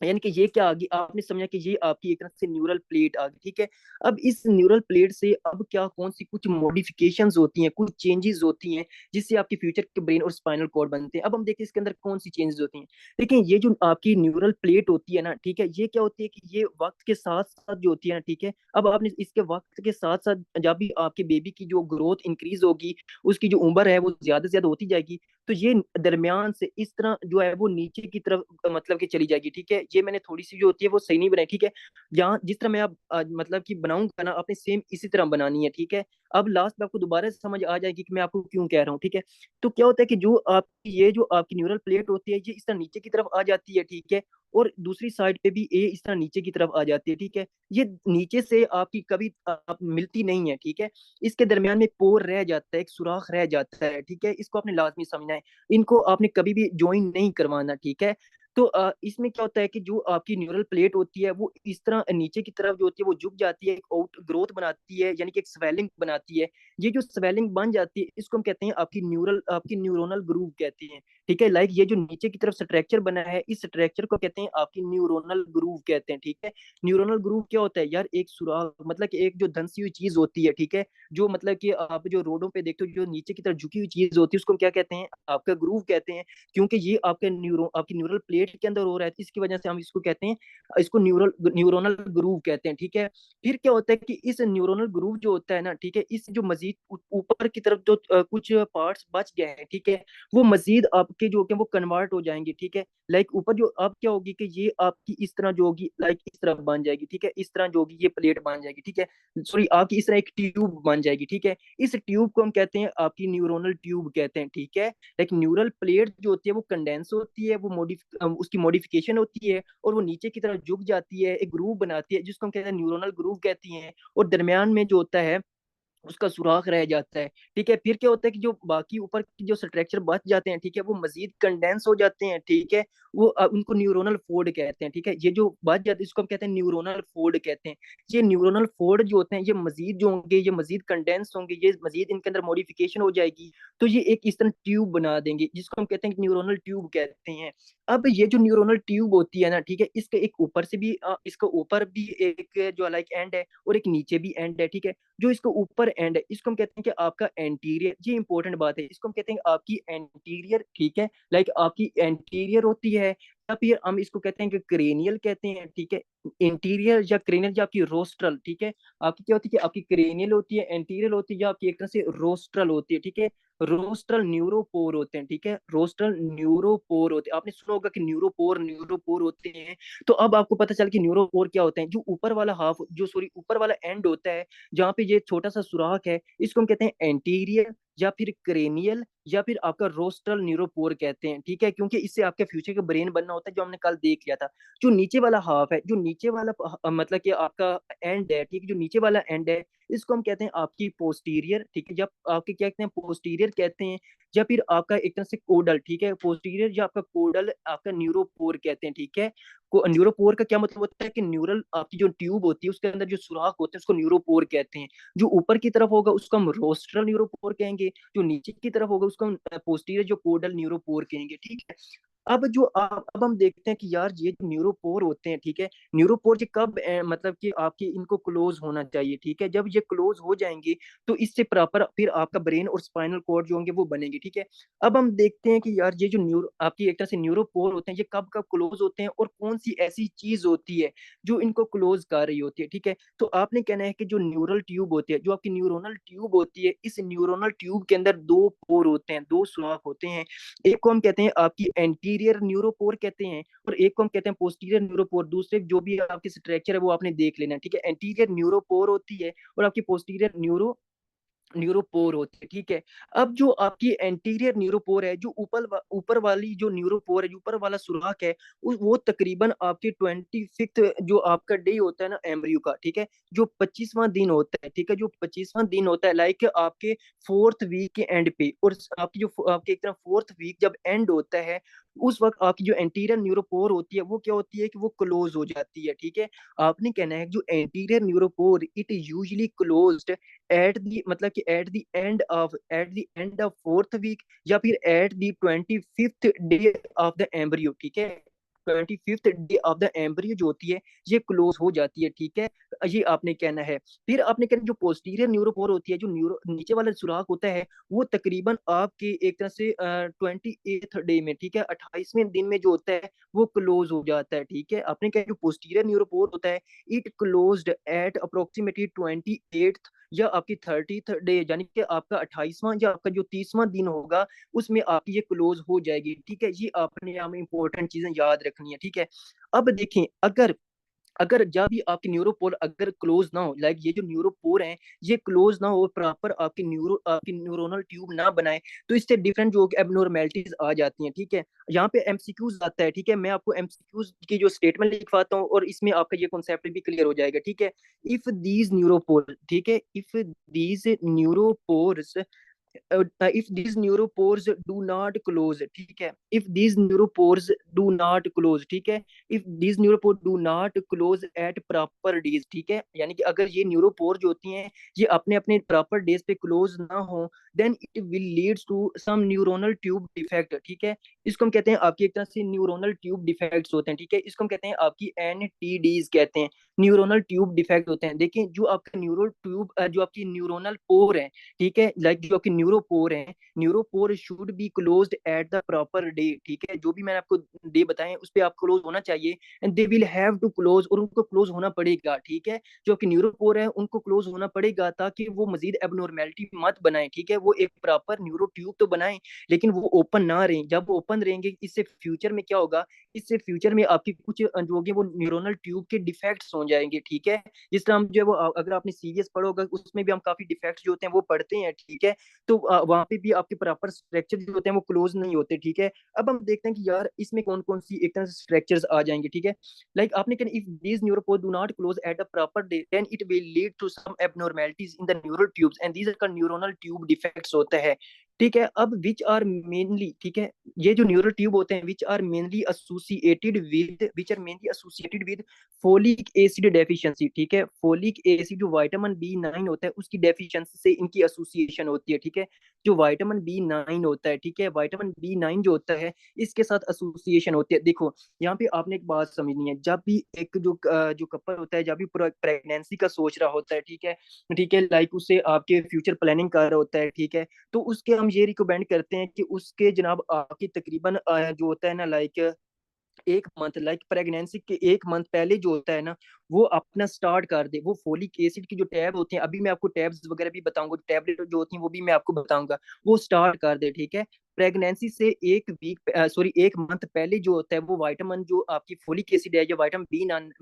यानी कि ये क्या आ गई, आपने समझा कि ये आपकी एक तरह से न्यूरल प्लेट आ गई, ठीक है। अब इस न्यूरल प्लेट से अब क्या, कौन सी कुछ मॉडिफिकेशंस होती हैं, कुछ चेंजेस होती हैं, जिससे आपके फ्यूचर के ब्रेन और स्पाइनल कॉर्ड बनते हैं। अब हम देखते हैं इसके अंदर कौन सी चेंजेस होती हैं। देखिए ये जो आपकी न्यूरल प्लेट होती है ना, ठीक है, ये क्या होती है कि ये वक्त के साथ साथ जो होती है ना, ठीक है। अब आपने इसके वक्त के साथ साथ जब भी आपके बेबी की जो ग्रोथ इंक्रीज होगी, उसकी जो उम्र है वो ज्यादा से ज्यादा होती जाएगी, तो ये दरमियान से इस तरह जो है वो नीचे की तरफ मतलब कि चली जाएगी, ठीक है। ये मैंने थोड़ी सी जो होती है वो सही नहीं बनाई, ठीक है। यहाँ जिस तरह मैं अब मतलब कि बनाऊंगा ना, आपने सेम इसी तरह बनानी है, ठीक है। अब लास्ट में आपको दोबारा से समझ आ जाएगी कि मैं आपको क्यों कह रहा हूँ, ठीक है। तो क्या होता है कि जो आपकी ये जो आपकी न्यूरल प्लेट होती है, ये इस तरह नीचे की तरफ आ जाती है, ठीक है। और दूसरी साइड पे भी ए इस तरह नीचे की तरफ आ जाती है, ठीक है। ये नीचे से आपकी कभी आप मिलती नहीं है, ठीक है। इसके दरमियान में पोर रह जाता है, एक सुराख रह जाता है, ठीक है। इसको आपने लाजमी समझना है, इनको आपने कभी भी ज्वाइन नहीं करवाना, ठीक है। तो इसमें क्या होता है कि जो आपकी न्यूरल प्लेट होती है वो इस तरह नीचे की तरफ जो होती है वो झुक जाती है, एक आउट ग्रोथ बनाती है, यानी कि एक स्वेलिंग बनाती है। ये जो स्वेलिंग बन जाती है इसको हम कहते हैं आपकी न्यूरोनल ग्रूव कहते हैं, ठीक है। लाइक ये जो नीचे की तरफ स्ट्रक्चर बना है इस स्ट्रक्चर को कहते हैं आपकी न्यूरोनल ग्रूव कहते हैं, ठीक है। न्यूरोनल ग्रूव क्या होता है यार, एक सुराख, मतलब कि एक जो धंसी हुई चीज होती है, ठीक है। जो मतलब कि आप जो रोडों पे देखते हो जो नीचे की तरफ झुकी हुई चीज होती है उसको हम क्या कहते हैं, आपका ग्रूव कहते हैं। क्योंकि ये आपकी न्यूरल प्लेट के अंदर हो रहा है, इसकी वजह से हम इसको कहते हैं, इसको न्यूरोनल ग्रूव कहते हैं, ठीक है। फिर क्या होता है कि इस न्यूरोनल ग्रूव जो होता है ना, ठीक है, इस जो मजीद ऊपर की तरफ जो कुछ पार्ट्स बच गए हैं, ठीक है, वो मजीद आपके जो वो कन्वर्ट हो जाएंगे, ठीक है। लाइक ऊपर जो अब क्या होगी कि ये आपकी इस तरह जो होगी, लाइक इस तरह बन जाएगी, ठीक है। इस तरह जो होगी ये प्लेट बन जाएगी, ठीक है। सॉरी, आपकी इस तरह एक ट्यूब बन जाएगी, ठीक है। इस ट्यूब को हम कहते हैं आपकी न्यूरोनल ट्यूब कहते हैं, ठीक है। लाइक न्यूरल प्लेट जो होती है वो कंडेंस होती है, वो उसकी मॉडिफिकेशन होती है और वो नीचे की तरफ झुक जाती है, एक ग्रूव बनाती है जिसको हम कहते हैं न्यूरोनल ग्रूव कहती हैं। और दरमियान में जो होता है उसका सुराख रह जाता है, ठीक है। फिर क्या होता है कि जो बाकी ऊपर की जो स्ट्रक्चर बच जाते हैं, ठीक है, वो मजीद कंडेंस हो जाते हैं, ठीक है। वो उनको न्यूरोनल फोल्ड कहते हैं, ठीक है। ये जो बच जाते हैं इसको हम कहते हैं न्यूरोनल फोल्ड कहते हैं। ये न्यूरोनल फोल्ड जो होते हैं ये मजीद जो होंगे ये मजीद कंडेंस होंगे, ये मजीद इनके अंदर मॉडिफिकेशन हो जाएगी, तो ये एक इस तरह ट्यूब बना देंगे जिसको हम कहते हैं न्यूरोनल ट्यूब कहते हैं। अब ये जो न्यूरोनल ट्यूब होती है ना, ठीक है, इसके एक ऊपर से भी इसका ऊपर भी एक जो लाइक एंड है और एक नीचे भी एंड है, ठीक है। जो इसका ऊपर एंड है इसको हम कहते हैं कि आपका एंटीरियर, ये इंपॉर्टेंट बात है, इसको हम कहते हैं आपकी एंटीरियर, ठीक है। लाइक आपकी एंटीरियर होती है, या फिर हम इसको कहते हैं कि क्रेनियल कहते हैं, ठीक है। इंटीरियर या क्रेनियल या आपकी रोस्ट्रल, ठीक है। आपकी क्या होती है कि आपकी क्रेनियल होती है, एंटीरियर होती है, या आपकी एक तरह से रोस्ट्रल होती है, ठीक है। रोस्ट्रल न्यूरोपोर होते हैं, ठीक है। रोस्ट्रल न्यूरोपोर होते हैं, आपने सुना होगा कि न्यूरोपोर न्यूरोपोर होते हैं। तो अब आपको पता चल कि न्यूरोपोर क्या होते हैं। जो ऊपर वाला हाफ, जो सॉरी ऊपर वाला एंड होता है जहाँ पे ये छोटा सा सुराख है, इसको हम कहते हैं एंटीरियर या फिर क्रेनियल या फिर आपका रोस्ट्रल न्यूरोपोर कहते हैं, ठीक है। क्योंकि इससे आपके फ्यूचर का ब्रेन बनना होता है, जो हमने कल देख लिया था। जो नीचे वाला हाफ है, जो नीचे वाला मतलब कि आपका एंड है, ठीक है, जो नीचे वाला एंड है इसको हम कहते हैं आपकी पोस्टीरियर, ठीक है। जब आपके क्या कहते हैं, पोस्टीरियर कहते हैं, या फिर आपका एक तरह से कोडल, ठीक है। पोस्टीरियर या आपका कोडल आपका न्यूरोपोर कहते हैं, ठीक है। न्यूरोपोर का क्या मतलब होता है कि न्यूरल आपकी जो ट्यूब होती है उसके अंदर जो सुराख होते हैं उसको न्यूरोपोर कहते हैं। जो ऊपर की तरफ होगा उसको हम रोस्ट्रल न्यूरोपोर कहेंगे, जो नीचे की तरफ होगा उसको हम पोस्टीरियर जो कोडल न्यूरोपोर कहेंगे, ठीक है। अब हम देखते हैं कि यार ये जो न्यूरोपोर होते हैं, ठीक है, न्यूरोपोर ये कब मतलब कि आपकी इनको क्लोज होना चाहिए, ठीक है। जब ये क्लोज हो जाएंगे तो इससे प्रॉपर फिर आपका ब्रेन और स्पाइनल कॉर्ड जो होंगे वो बनेंगे, ठीक है। अब हम देखते हैं कि यार ये जो न्यूरो आपकी एक तरह से न्यूरोपोर होते हैं ये कब कब क्लोज होते हैं और कौन सी ऐसी चीज होती है जो इनको क्लोज कर रही होती है, ठीक है। तो आपने कहना है कि जो न्यूरल ट्यूब होती है, जो आपकी न्यूरोनल ट्यूब होती है, इस न्यूरोनल ट्यूब के अंदर दो पोर होते हैं, दो सुराख होते हैं। एक को हम कहते हैं आपकी एंटीरियर न्यूरोपोर कहते हैं और एक को हम कहते हैं पोस्टीरियर न्यूरोपोर। दूसरे जो भी आपकी स्ट्रक्चर है वो आपने देख लेना, ठीक है। एंटीरियर न्यूरोपोर होती है और आपकी पोस्टीरियर न्यूरोपोर होती है, ठीक है। अब जो आपकी एंटीरियर न्यूरोपोर है, जो ऊपर वाली जो न्यूरोपोर है, जो ऊपर वाला सुराख है, वो तकरीबन आपके 25th जो आपका डे होता है ना एम्ब्रियो का, ठीक है, जो 25वां दिन होता है, ठीक है, जो 25वां दिन होता है लाइक आपके फोर्थ वीक के एंड पे, और आपकी जो आपके एक तरह फोर्थ वीक जब एंड होता है उस वक्त आपकी जो एंटीरियर न्यूरोपोर होती है वो क्या होती है कि वो क्लोज हो जाती है, ठीक है। आपने कहना है जो anterior neuropore it usually closed at the मतलब कि at the end of fourth week या फिर at the 25th day of the embryo, ठीक है। 25th day of the embryo जो होती है ये क्लोज हो जाती है, ठीक है। ये आपने कहना है। फिर आपने कहना जो पोस्टीरियर न्यूरोपोर होती है, जो न्यूरो नीचे वाला सुराख होता है, वो तकरीबन आपके एक तरह से 28th डे में, ठीक है, 28वें दिन में जो होता है वो क्लोज हो जाता है, ठीक है। आपने कहा जो पोस्टीरियर न्यूरोपोर होता है it closed eight approximately 28th या आपकी 30th डे, यानी कि आपका 28वां या आपका जो 30वां दिन होगा उसमें आपकी ये क्लोज हो जाएगी, ठीक है। ये आपने यहाँ में इंपॉर्टेंट चीजें याद रखनी है, ठीक है। अब देखें, अगर अगर जब भी आपकी न्यूरोपोर अगर क्लोज ना हो, लाइक ये जो न्यूरोपोर हैं ये क्लोज ना हो, प्रॉपर आपकी न्यूरोनल ट्यूब ना बनाए, तो इससे डिफरेंट जो एबनॉर्मेलिटीज आ जाती हैं। ठीक है, यहाँ पे एमसीक्यूज आता है। ठीक है, मैं आपको एमसीक्यूज की जो स्टेटमेंट लिखवाता हूँ और इसमें आपका ये कॉन्सेप्ट भी क्लियर हो जाएगा। ठीक है, इफ दीज न्यूरोपोर, ठीक है, if these neuropores if these neuropores do not close, ठीक है, if these neuropores do not close, ठीक है, if these neuropores do not close at proper days, ठीक है, यानी कि अगर ये न्यूरोपोर जो होती हैं ये अपने अपने प्रॉपर डेज पे क्लोज ना हो, then it will leads to some neuronal tube defect. ठीक है, इसको हम कहते हैं आपकी एक तरह से न्यूरोनल ट्यूब डिफेक्ट्स होते हैं। ठीक है, इसको हम कहते हैं आपकी एनटीडीज कहते हैं, न्यूरोनल ट्यूब डिफेक्ट होते हैं। देखिए जो आपका न्यूरो ट्यूब जो आपकी न्यूरोनल पोर है, ठीक है, लाइक जो कि न्यूरोपोर है, neuropore should be closed at the proper day. ठीक है, जो भी मैंने आपको डे बताए उस पे आप क्लोज होना चाहिए, and they will have to close, और उनको क्लोज होना पड़ेगा। ठीक है, जो कि न्यूरोपोर है उनको क्लोज होना पड़ेगा ताकि वो मजीद एबनॉर्मेलिटी मत बनाए। ठीक है, वो एक प्रॉपर न्यूरो ट्यूब तो बनाए लेकिन वो ओपन ना रहे। जब वो ओपन रहेंगे इससे फ्यूचर में क्या होगा, इससे फ्यूचर में आपकी कुछ जो होगी वो न्यूरोनल ट्यूब के डिफेक्ट्स हो जाएंगे। ठीक है, जिस तरह हम जो है वो अगर आपने सीरियस पढ़ोगा उसमें भी हम काफी डिफेक्ट्स जो होते हैं वो पढ़ते हैं। ठीक है, तो वहां पे भी आपके प्रॉपर स्ट्रक्चर जो होते हैं वो क्लोज नहीं होते। ठीक है, अब हम देखते हैं कि यार इसमें कौन कौन सी एक तरह से स्ट्रक्चर्स आ जाएंगे। ठीक है, लाइक आपने कहा if these neuropore do not close at a proper day then it will lead to some abnormalities in the neural tubes and these are neuronal tube defects होते हैं। ठीक है, अब विच आर मेनली, ठीक है, ये जो न्यूरल ट्यूब होते हैं which are mainly associated with folic acid deficiency. ठीक है, फोलिक एसिड जो विटामिन बी 9 होता है उसकी डेफिशिएंसी से इनकी एसोसिएशन होती है। ठीक है, जो विटामिन बी 9 होता है, ठीक है, विटामिन बी 9 जो होता है इसके साथ एसोसिएशन होती है। देखो यहाँ पे आपने एक बात समझनी है, जब भी एक जो कपल होता है जब भी प्रेगनेंसी का सोच रहा होता है, ठीक है, ठीक है, लाइक उससे आपके फ्यूचर प्लानिंग कर रहा होता है, ठीक है, तो उसके हम ये रिकमेंड करते हैं कि उसके जनाब आपकी तकरीबन जो होता है ना, लाइक एक मंथ, लाइक प्रेगनेंसी के एक मंथ पहले जो होता है ना वो अपना स्टार्ट कर दे। वो फोलिक एसिड की जो टैब होती हैं, अभी मैं आपको टैब्स वगैरह भी बताऊंगा, टैबलेट जो होती हैं वो भी मैं आपको बताऊंगा, वो स्टार्ट कर दे। ठीक है, प्रेगनेंसी से एक वीक सॉरी एक मंथ पहले जो होता है वो विटामिन जो आपकी फोलिक एसिड है, जो विटामिन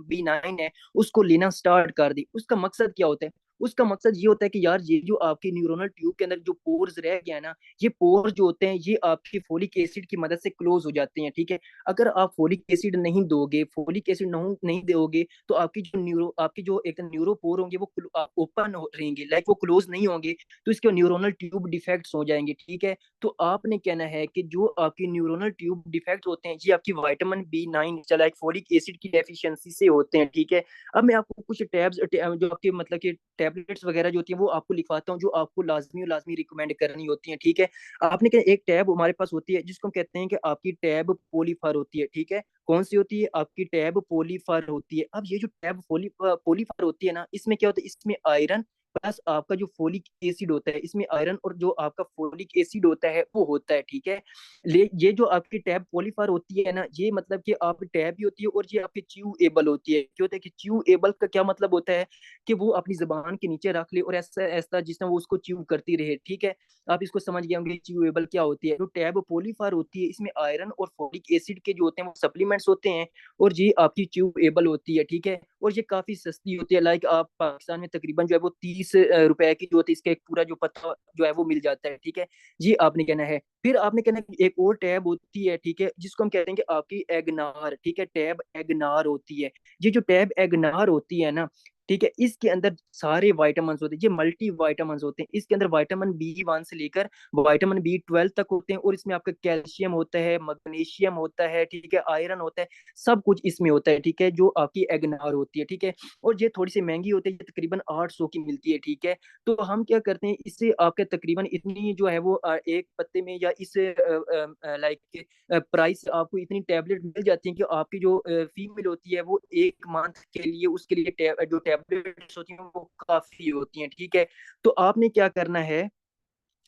बी 9 है, उसको लेना स्टार्ट कर दे। उसका मकसद क्या होता है, उसका मकसद ये होता है कि यार ये जो आपकी न्यूरोनल ट्यूब के अंदर जो पोर्स रह गया है ना, ये पोर जो होते हैं ये आपकी फोलिक एसिड की मदद से क्लोज हो जाते हैं। ठीक है, अगर आप फोलिक एसिड नहीं दोगे, फोलिक एसिड नहीं दोगे, तो आपकी जो एक न्यूरोपोर होंगे वो ओपन रहेंगे, लाइक वो क्लोज नहीं होंगे, तो इसके न्यूरोनल ट्यूब डिफेक्ट्स हो जाएंगे। ठीक है, तो आपने कहना है कि जो आपकी न्यूरोनल ट्यूब डिफेक्ट होते हैं ये आपकी vitamin B 9 like folic acid की डेफिशिएंसी से होते हैं। ठीक है, अब मैं आपको कुछ टैब्स जो आपके मतलब कि टैबलेट्स वगैरह जो होती है वो आपको लिखवाता हूँ, जो आपको लाजमी और लाजमी रिकमेंड करनी होती है। ठीक है, आपने क्या एक टैब हमारे पास होती है जिसको हम कहते हैं कि आपकी टैब पोलीफर होती है। ठीक है, कौन सी होती है, आपकी टैब पोलीफर होती है। अब ये जो टैब पोलीफर होती है ना, इसमें क्या होता है, इसमें आयरन प्लस आपका जो फोलिक एसिड होता है, इसमें आयरन और जो आपका फोलिक एसिड होता है वो होता है। ठीक है, ये जो आपकी टैब पोलीफर होती है ना, ये मतलब कि आप टैब भी होती है और ये आपकी च्यूएबल होती है। क्या होता है कि च्यूएबल का क्या मतलब होता है कि वो अपनी जबान के नीचे रख ले और ऐसा ऐसा जिसमें वो उसको च्यू करती रहे। ठीक है, आप इसको समझ गए होंगे च्यूएबल क्या होती है। जो टैब पोलीफर होती है इसमें आयरन और फोलिक एसिड के जो होते हैं वो सप्लीमेंट्स होते हैं, और ये आपकी च्यूएबल होती है। ठीक है, और ये काफी सस्ती होती है, लाइक आप पाकिस्तान में तकरीबन जो है वो 30 रुपए की जो होती है इसका एक पूरा जो पत्ता जो है वो मिल जाता है। ठीक है, ये आपने कहना है। फिर आपने कहना है कि एक और टैब होती है, ठीक है, जिसको हम कहते हैं कि आपकी एगनार। ठीक है, टैब एगनार होती है। ये जो टैब एगनार होती है ना, ठीक है, इसके अंदर सारे वाइटामिन होते हैं, ये मल्टी वाइटामिन होते हैं। इसके अंदर विटामिन बी 1 से लेकर विटामिन बी 12 तक होते हैं, और इसमें आपका कैल्शियम होता है, मैग्नीशियम होता है, ठीक है, आयरन होता है, सब कुछ इसमें होता है। ठीक है, जो आपकी एगनार होती है। ठीक है, और ये थोड़ी सी महंगी होती है, ये तकरीबन 800 की मिलती है। ठीक है, तो हम क्या करते हैं, इससे आपके तकरीबन इतनी जो है वो एक पत्ते में या इस लाइक प्राइस आपको इतनी टैबलेट मिल जाती है कि आपकी जो फीमेल होती है वो एक मंथ के लिए उसके लिए जो टैबलेट्स होती हैं वो काफी होती हैं। ठीक है, तो आपने क्या करना है,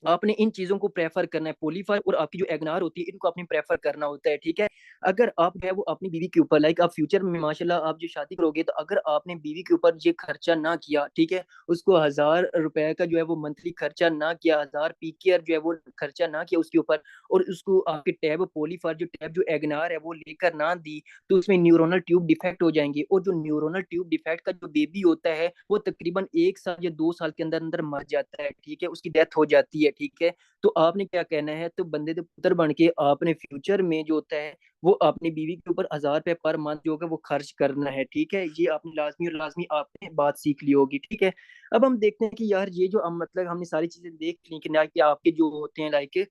आपने इन चीजों को प्रेफर करना है। पोलीफायर और आपकी जो एगनार होती है, इनको आपने प्रेफर करना होता है, ठीक है। अगर आप है वो अपनी बीवी के ऊपर, लाइक आप फ्यूचर में माशाल्लाह आप जो शादी करोगे, तो अगर आपने बीवी के ऊपर ये खर्चा ना किया, ठीक है, उसको 1,000 रुपए का जो है वो मंथली खर्चा ना किया, 1,000 पीकेआर जो है वो खर्चा ना किया उसके ऊपर, और उसको आपके टैब पोलीफायर जो टैब जो एगनार है वो लेकर ना दी, तो उसमें न्यूरोनल ट्यूब डिफेक्ट हो जाएंगे। और जो न्यूरोनल ट्यूब डिफेक्ट का जो बेबी होता है वो तकरीबन 1 साल या 2 साल के अंदर अंदर मर जाता है, ठीक है, उसकी डेथ हो जाती है, ठीक है। तो आपने क्या कहना है, तो बंदे के पुत्र बन के आपने फ्यूचर में जो होता है वो अपनी बीवी के ऊपर 1,000 रुपए पर मंथ जो होगा वो खर्च करना है, ठीक है। ये आपने लाजमी और लाजमी आपने बात सीख ली होगी, ठीक है। अब हम देखते हैं कि यार ये जो मतलब हमने सारी चीजें देख ली कि ना कि आपके जो होते हैं लाइक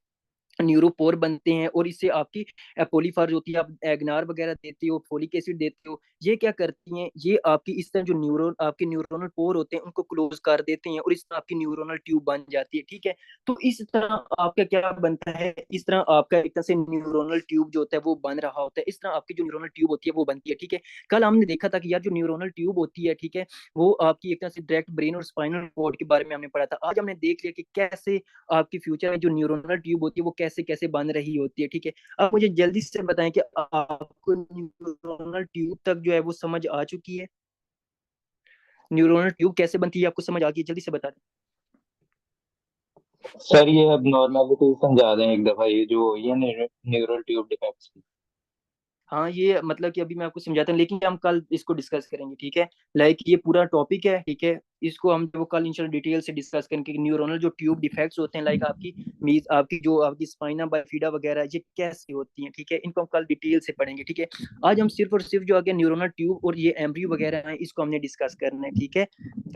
न्यूरोपोर बनते हैं, और इससे आपकी पोलीफार होती है, आप एगनार वगैरह देते हो, फोलिक एसिड देते हो, ये क्या करती हैं, ये आपकी इस तरह जो न्यूरोन आपके न्यूरोनल पोर होते हैं उनको क्लोज कर देते हैं, और इस तरह आपकी न्यूरोनल ट्यूब बन जाती है, ठीक है। तो इस तरह आपका क्या बनता है, इस तरह आपका एक तरह से न्यूरोनल ट्यूब जो होता है वो बन रहा होता है, इस तरह आपकी जो न्यूरोनल ट्यूब होती है वो बनती है, ठीक है। कल हमने देखा था कि यार जो न्यूरोनल ट्यूब होती है, ठीक है, वो आपकी एक तरह से डायरेक्ट ब्रेन और स्पाइनल कॉर्ड के बारे में हमने पढ़ा था। आज हमने देख लिया कि कैसे आपकी फ्यूचर में जो न्यूरोनल ट्यूब होती है वो कैसे कैसे बन रही होती है, ठीक है। अब मुझे जल्दी से बताएं कि आपको न्यूरोनल ट्यूब तक जो है वो समझ आ चुकी है, न्यूरोनल ट्यूब कैसे बनती है आपको समझ आ गई, जल्दी से बता दें। सर ये अब नॉर्मलिटी समझा दें एक दफा, ये जो ये न्यूरल ट्यूब डिफेक्ट्स की। हाँ, ये मतलब कि अभी मैं आपको समझाता हूँ, लेकिन हम कल इसको डिस्कस करेंगे, ठीक है। लाइक ये पूरा टॉपिक है, ठीक है, इसको हम जो कल इंशाल्लाह डिटेल से डिस्कस करेंगे कि न्यूरोनल जो ट्यूब डिफेक्ट्स होते हैं, लाइक आपकी मीज आपकी जो आपकी स्पाइना बाइफिडा वगैरह ये कैसे होती हैं, ठीक है, इनको हम कल डिटेल से पढ़ेंगे, ठीक है। आज हम सिर्फ और सिर्फ जो आगे न्यूरोनल ट्यूब और ये एम्ब्रियो वगैरह है इसको हमने डिस्कस करना है, ठीक है।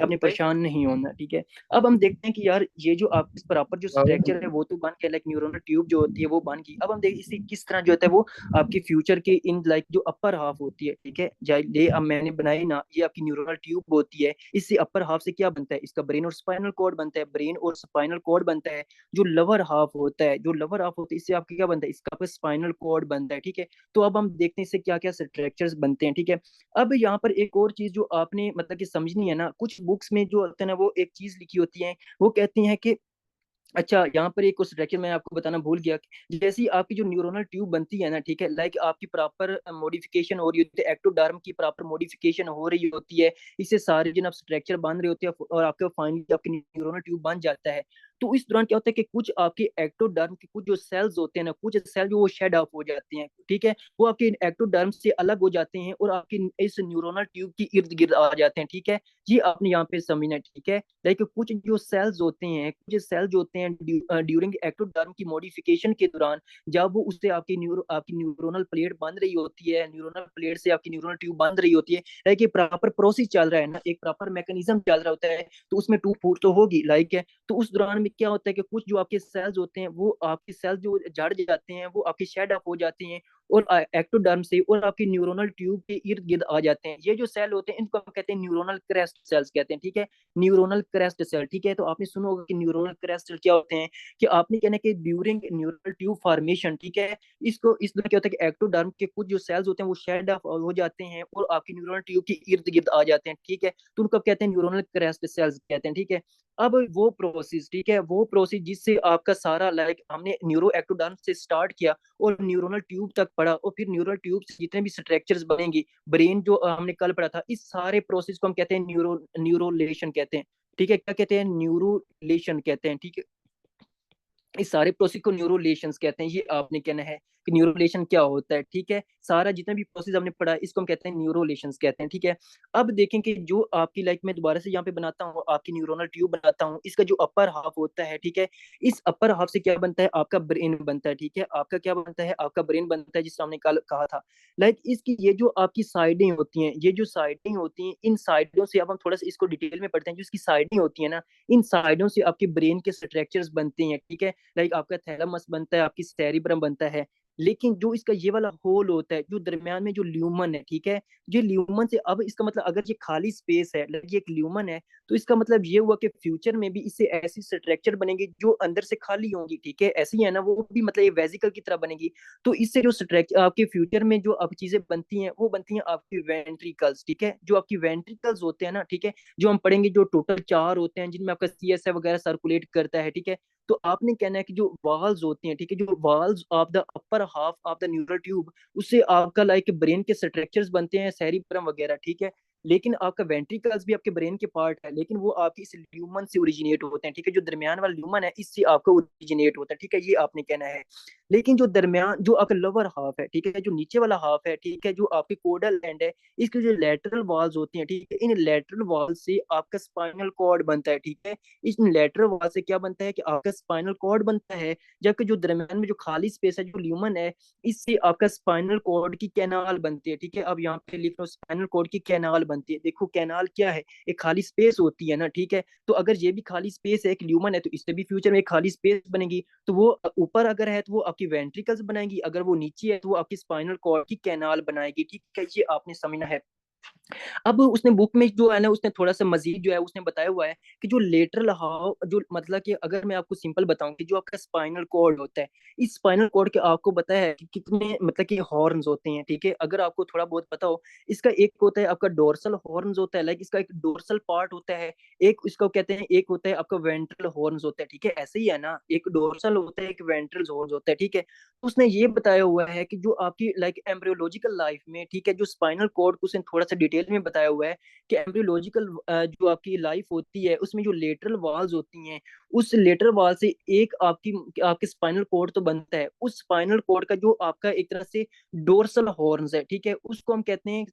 आपने परेशान नहीं होना, ठीक है। अब हम देखते हैं कि यार ये जो आप प्रॉपर जो स्ट्रक्चर है वो तो बन गया, लाइक न्यूरोनल ट्यूब जो होती है वो बन गई। अब हम देख इसे किस तरह जो होता है वो आपकी फ्यूचर के इन लाइक जो अपर हाफ होती है, ठीक है, ये अब मैंने बनाई ना, ये आपकी न्यूरल ट्यूब होती है, इससे अपर हाफ से क्या बनता है, इसका ब्रेन और स्पाइनल कॉर्ड बनता है, ब्रेन और स्पाइनल कॉर्ड बनता है। जो लवर हाफ होता है, जो लवर हाफ होता है, इससे आपकी क्या बनता है, इसका स्पाइनल कॉर्ड बनता है, ठीक है। तो अब हम देखते हैं इससे क्या क्या स्ट्रक्चर्स बनते हैं, ठीक है। अब यहाँ पर एक और चीज जो आपने मतलब कि समझनी है ना, कुछ बुक्स में जो होता है ना वो एक चीज लिखी होती है, वो कहती हैं कि अच्छा, यहाँ पर एक कुछ स्ट्रक्चर मैं आपको बताना भूल गया कि जैसी आपकी जो न्यूरोनल ट्यूब बनती है ना, ठीक है, लाइक आपकी प्रॉपर मॉडिफिकेशन हो रही होती है, एक्टोडर्म की प्रॉपर मॉडिफिकेशन हो रही होती है, इससे सारे जिन आप स्ट्रक्चर बन रहे होते हैं और आपके फाइनली आपकी न्यूरोनल ट्यूब बन जाता है। तो इस दौरान क्या होता है कि कुछ आपके एक्टोडर्म के कुछ जो सेल्स होते हैं ना, कुछ सेल जो वो शेड ऑफ हो जाते हैं, ठीक है, वो आपके एक्टोडर्म से अलग हो जाते हैं और आपकी इस न्यूरोनल ट्यूब के इर्द गिर्द आ जाते हैं, ठीक है। ये आपने यहाँ पे समझना है, ठीक है। लाइक कुछ जो सेल्स होते हैं, कुछ सेल जो होते हैं ड्यूरिंग एक्टोडर्म की मॉडिफिकेशन के दौरान, जब वो उससे आपकी न्यूरोनल प्लेट बन रही होती है, न्यूरोनल प्लेट से आपकी न्यूरोनल ट्यूब बन रही होती है, लाइक ये प्रॉपर प्रोसेस चल रहा है ना, एक प्रॉपर मैकेनिज्म चल रहा होता है, तो उसमें टूट फूट तो होगी, लाइक है। तो उस दौरान में क्या होता है कि कुछ जो आपके सेल्स होते हैं वो आपके सेल्स जो जड़ जाते हैं वो आपके शेड ऑफ हो जाते हैं, और एक्टोडर्म से और आपकी न्यूरोनल ट्यूब के इर्द गिर्द आ जाते हैं। ये जो सेल होते हैं इनको हम कहते हैं न्यूरोनल क्रेस्ट सेल्स कहते हैं, ठीक है, न्यूरोनल क्रेस्ट सेल, ठीक है। तो आपने सुना होगा कि न्यूरोनल क्रेस्ट सेल क्या होते हैं, कि आपने कहना है कि ड्यूरिंग न्यूरल ट्यूब फॉर्मेशन, ठीक है, इसको इस तरह क्या होता है कि एक्टोडर्म के कुछ जो सेल्स होते हैं वो शेड ऑफ हो जाते हैं और आपकी न्यूरोनल ट्यूब के इर्द गिर्द आ जाते हैं, ठीक है। तो उनको कहते हैं न्यूरोनल क्रेस्ट सेल्स कहते हैं, ठीक है। अब वो प्रोसेस, ठीक है, वो प्रोसेस जिससे आपका सारा लाइक हमने न्यूरो एक्टोडर्म से स्टार्ट किया और न्यूरोनल ट्यूब तक पढ़ा, और फिर न्यूरल ट्यूब से जितने भी स्ट्रक्चर्स बनेंगे, ब्रेन जो हमने कल पढ़ा था, इस सारे प्रोसेस को हम कहते हैं न्यूरोलेशन कहते हैं, ठीक है। क्या कहते हैं, न्यूरोलेशन कहते हैं, ठीक है। इस सारे प्रोसेस को न्यूरोलेशंस कहते हैं। ये आपने कहना है कि न्यूरोलेशन क्या होता है, ठीक है। सारा जितना भी प्रोसेस हमने पढ़ा है इसको हम कहते हैं न्यूरोलेशंस कहते हैं, ठीक है। अब देखें कि जो आपकी लाइक मैं दोबारा से यहाँ पे बनाता हूँ, आपकी न्यूरोनल ट्यूब बनाता हूँ, इसका जो अपर हाफ होता है, ठीक है, इस अपर हाफ से क्या बनता है, आपका ब्रेन बनता है, ठीक है। आपका क्या बनता है, आपका ब्रेन बनता है, जिस हमने कल कहा था। लाइक इसकी ये जो आपकी साइडें होती हैं, ये जो साइडें होती हैं, इन साइडों से अब हम थोड़ा सा इसको डिटेल में पढ़ते हैं। जो इसकी साइडें होती है ना, इन साइडों से आपके ब्रेन के स्ट्रक्चर्स बनते हैं, ठीक है। लाइक आपका थैलेमस बनता है, आपकी सेरिब्रम बनता है। लेकिन जो इसका ये वाला होल होता है, जो दरमियान में जो ल्यूमन है, ठीक है, ये ल्यूमन से अब इसका मतलब अगर ये खाली स्पेस है, ये एक ल्यूमन है, तो इसका मतलब ये हुआ कि फ्यूचर में भी इससे ऐसी स्ट्रक्चर बनेगी जो अंदर से खाली होंगी, ठीक है, ऐसी है ना, वो भी मतलब ये वेजिकल की तरह बनेगी। तो इससे जो स्ट्रक्चर आपके फ्यूचर में जो अब चीजें बनती हैं वो बनती हैं आपकी वेंट्रिकल्स, ठीक है। जो आपकी वेंट्रिकल्स होते हैं ना, ठीक है, जो हम पढ़ेंगे, जो टोटल 4 होते हैं जिनमें आपका सीएसएफ वगैरह सर्कुलेट करता है, ठीक है। तो आपने कहना है कि जो वाल्स होती हैं, ठीक है, जो walls of the upper half of the neural tube, उससे आपका लाइक ब्रेन के स्ट्रक्चर्स बनते हैं, सेरिब्रम वगैरह, ठीक है। लेकिन आपका वेंट्रिकल्स भी आपके ब्रेन के पार्ट है, लेकिन वो आपकी इस ल्यूमन से ओरिजिनेट होते हैं, ठीक है, जो दरमियान वाला ल्यूमन है इससे आपका ओरिजिनेट होता है, ठीक है, ये आपने कहना है। लेकिन जो दरमियान, जो आपका लोअर हाफ है, ठीक है, जो नीचे वाला हाफ है, ठीक है, जो आपकी कोडल एंड है, इसकी जो लेटरल वॉल्स होती हैं, ठीक है, इन लेटरल वॉल से आपका स्पाइनल कॉर्ड बनता है, ठीक है। इस लेटरल वॉल से क्या बनता है कि आपका स्पाइनल कॉर्ड बनता है। जबकि जो दरमियान में जो खाली स्पेस है, जो ल्यूमन है, इससे आपका स्पाइनल कॉर्ड की कैनाल बनती है, ठीक है। अब यहाँ पे लिख लो स्पाइनल कॉर्ड की कैनाल बनती है। देखो कैनाल क्या है, एक खाली स्पेस होती है ना, ठीक है। तो अगर ये भी खाली स्पेस है, एक ल्यूमन है, तो इससे भी फ्यूचर में एक खाली स्पेस बनेगी। तो वो ऊपर अगर है तो वो आपकी वेंट्रिकल्स बनाएगी, अगर वो नीचे है तो वो आपकी स्पाइनल कॉर्ड की कैनाल बनाएगी, ठीक है, ये आपने समझना है। अब उसने बुक में जो है ना, उसने थोड़ा सा मजीद जो है उसने बताया हुआ है कि जो लेटरल हाव, जो मतलब कि अगर मैं आपको सिंपल बताऊं कि जो आपका स्पाइनल कॉर्ड होता है, इस स्पाइनल कॉर्ड के आपको पता है कि कितने मतलब कि हॉर्न्स होते हैं, ठीक है, अगर आपको थोड़ा बहुत पता हो। इसका एक होता है आपका डोर्सल हॉर्न्स होता है, लाइक इसका एक डोर्सल पार्ट होता है, एक इसको कहते हैं, एक होता है आपका वेंट्रल हॉर्न्स होता है, ठीक है, ऐसे ही है ना, एक डोर्सल होता है, एक वेंट्रल हॉर्न्स होता है, ठीक है। तो उसने ये बताया हुआ है कि जो आपकी लाइक एम्ब्रियोलॉजिकल लाइफ में, ठीक है, जो स्पाइनल कॉर्ड को उसने थोड़ा सा डिटेल में बताया हुआ है कि एम्ब्रियोलॉजिकल जो आपकी लाइफ होती है उसमें जो लेटरल वॉल्स होती हैं, उस लेटरल वॉल से एक आपकी आपके स्पाइनल कॉर्ड तो बनता है, उस स्पाइनल कॉर्ड का जो आपका एक तरह से डोर्सल हॉर्न्स है, ठीक है, उसको हम कहते हैं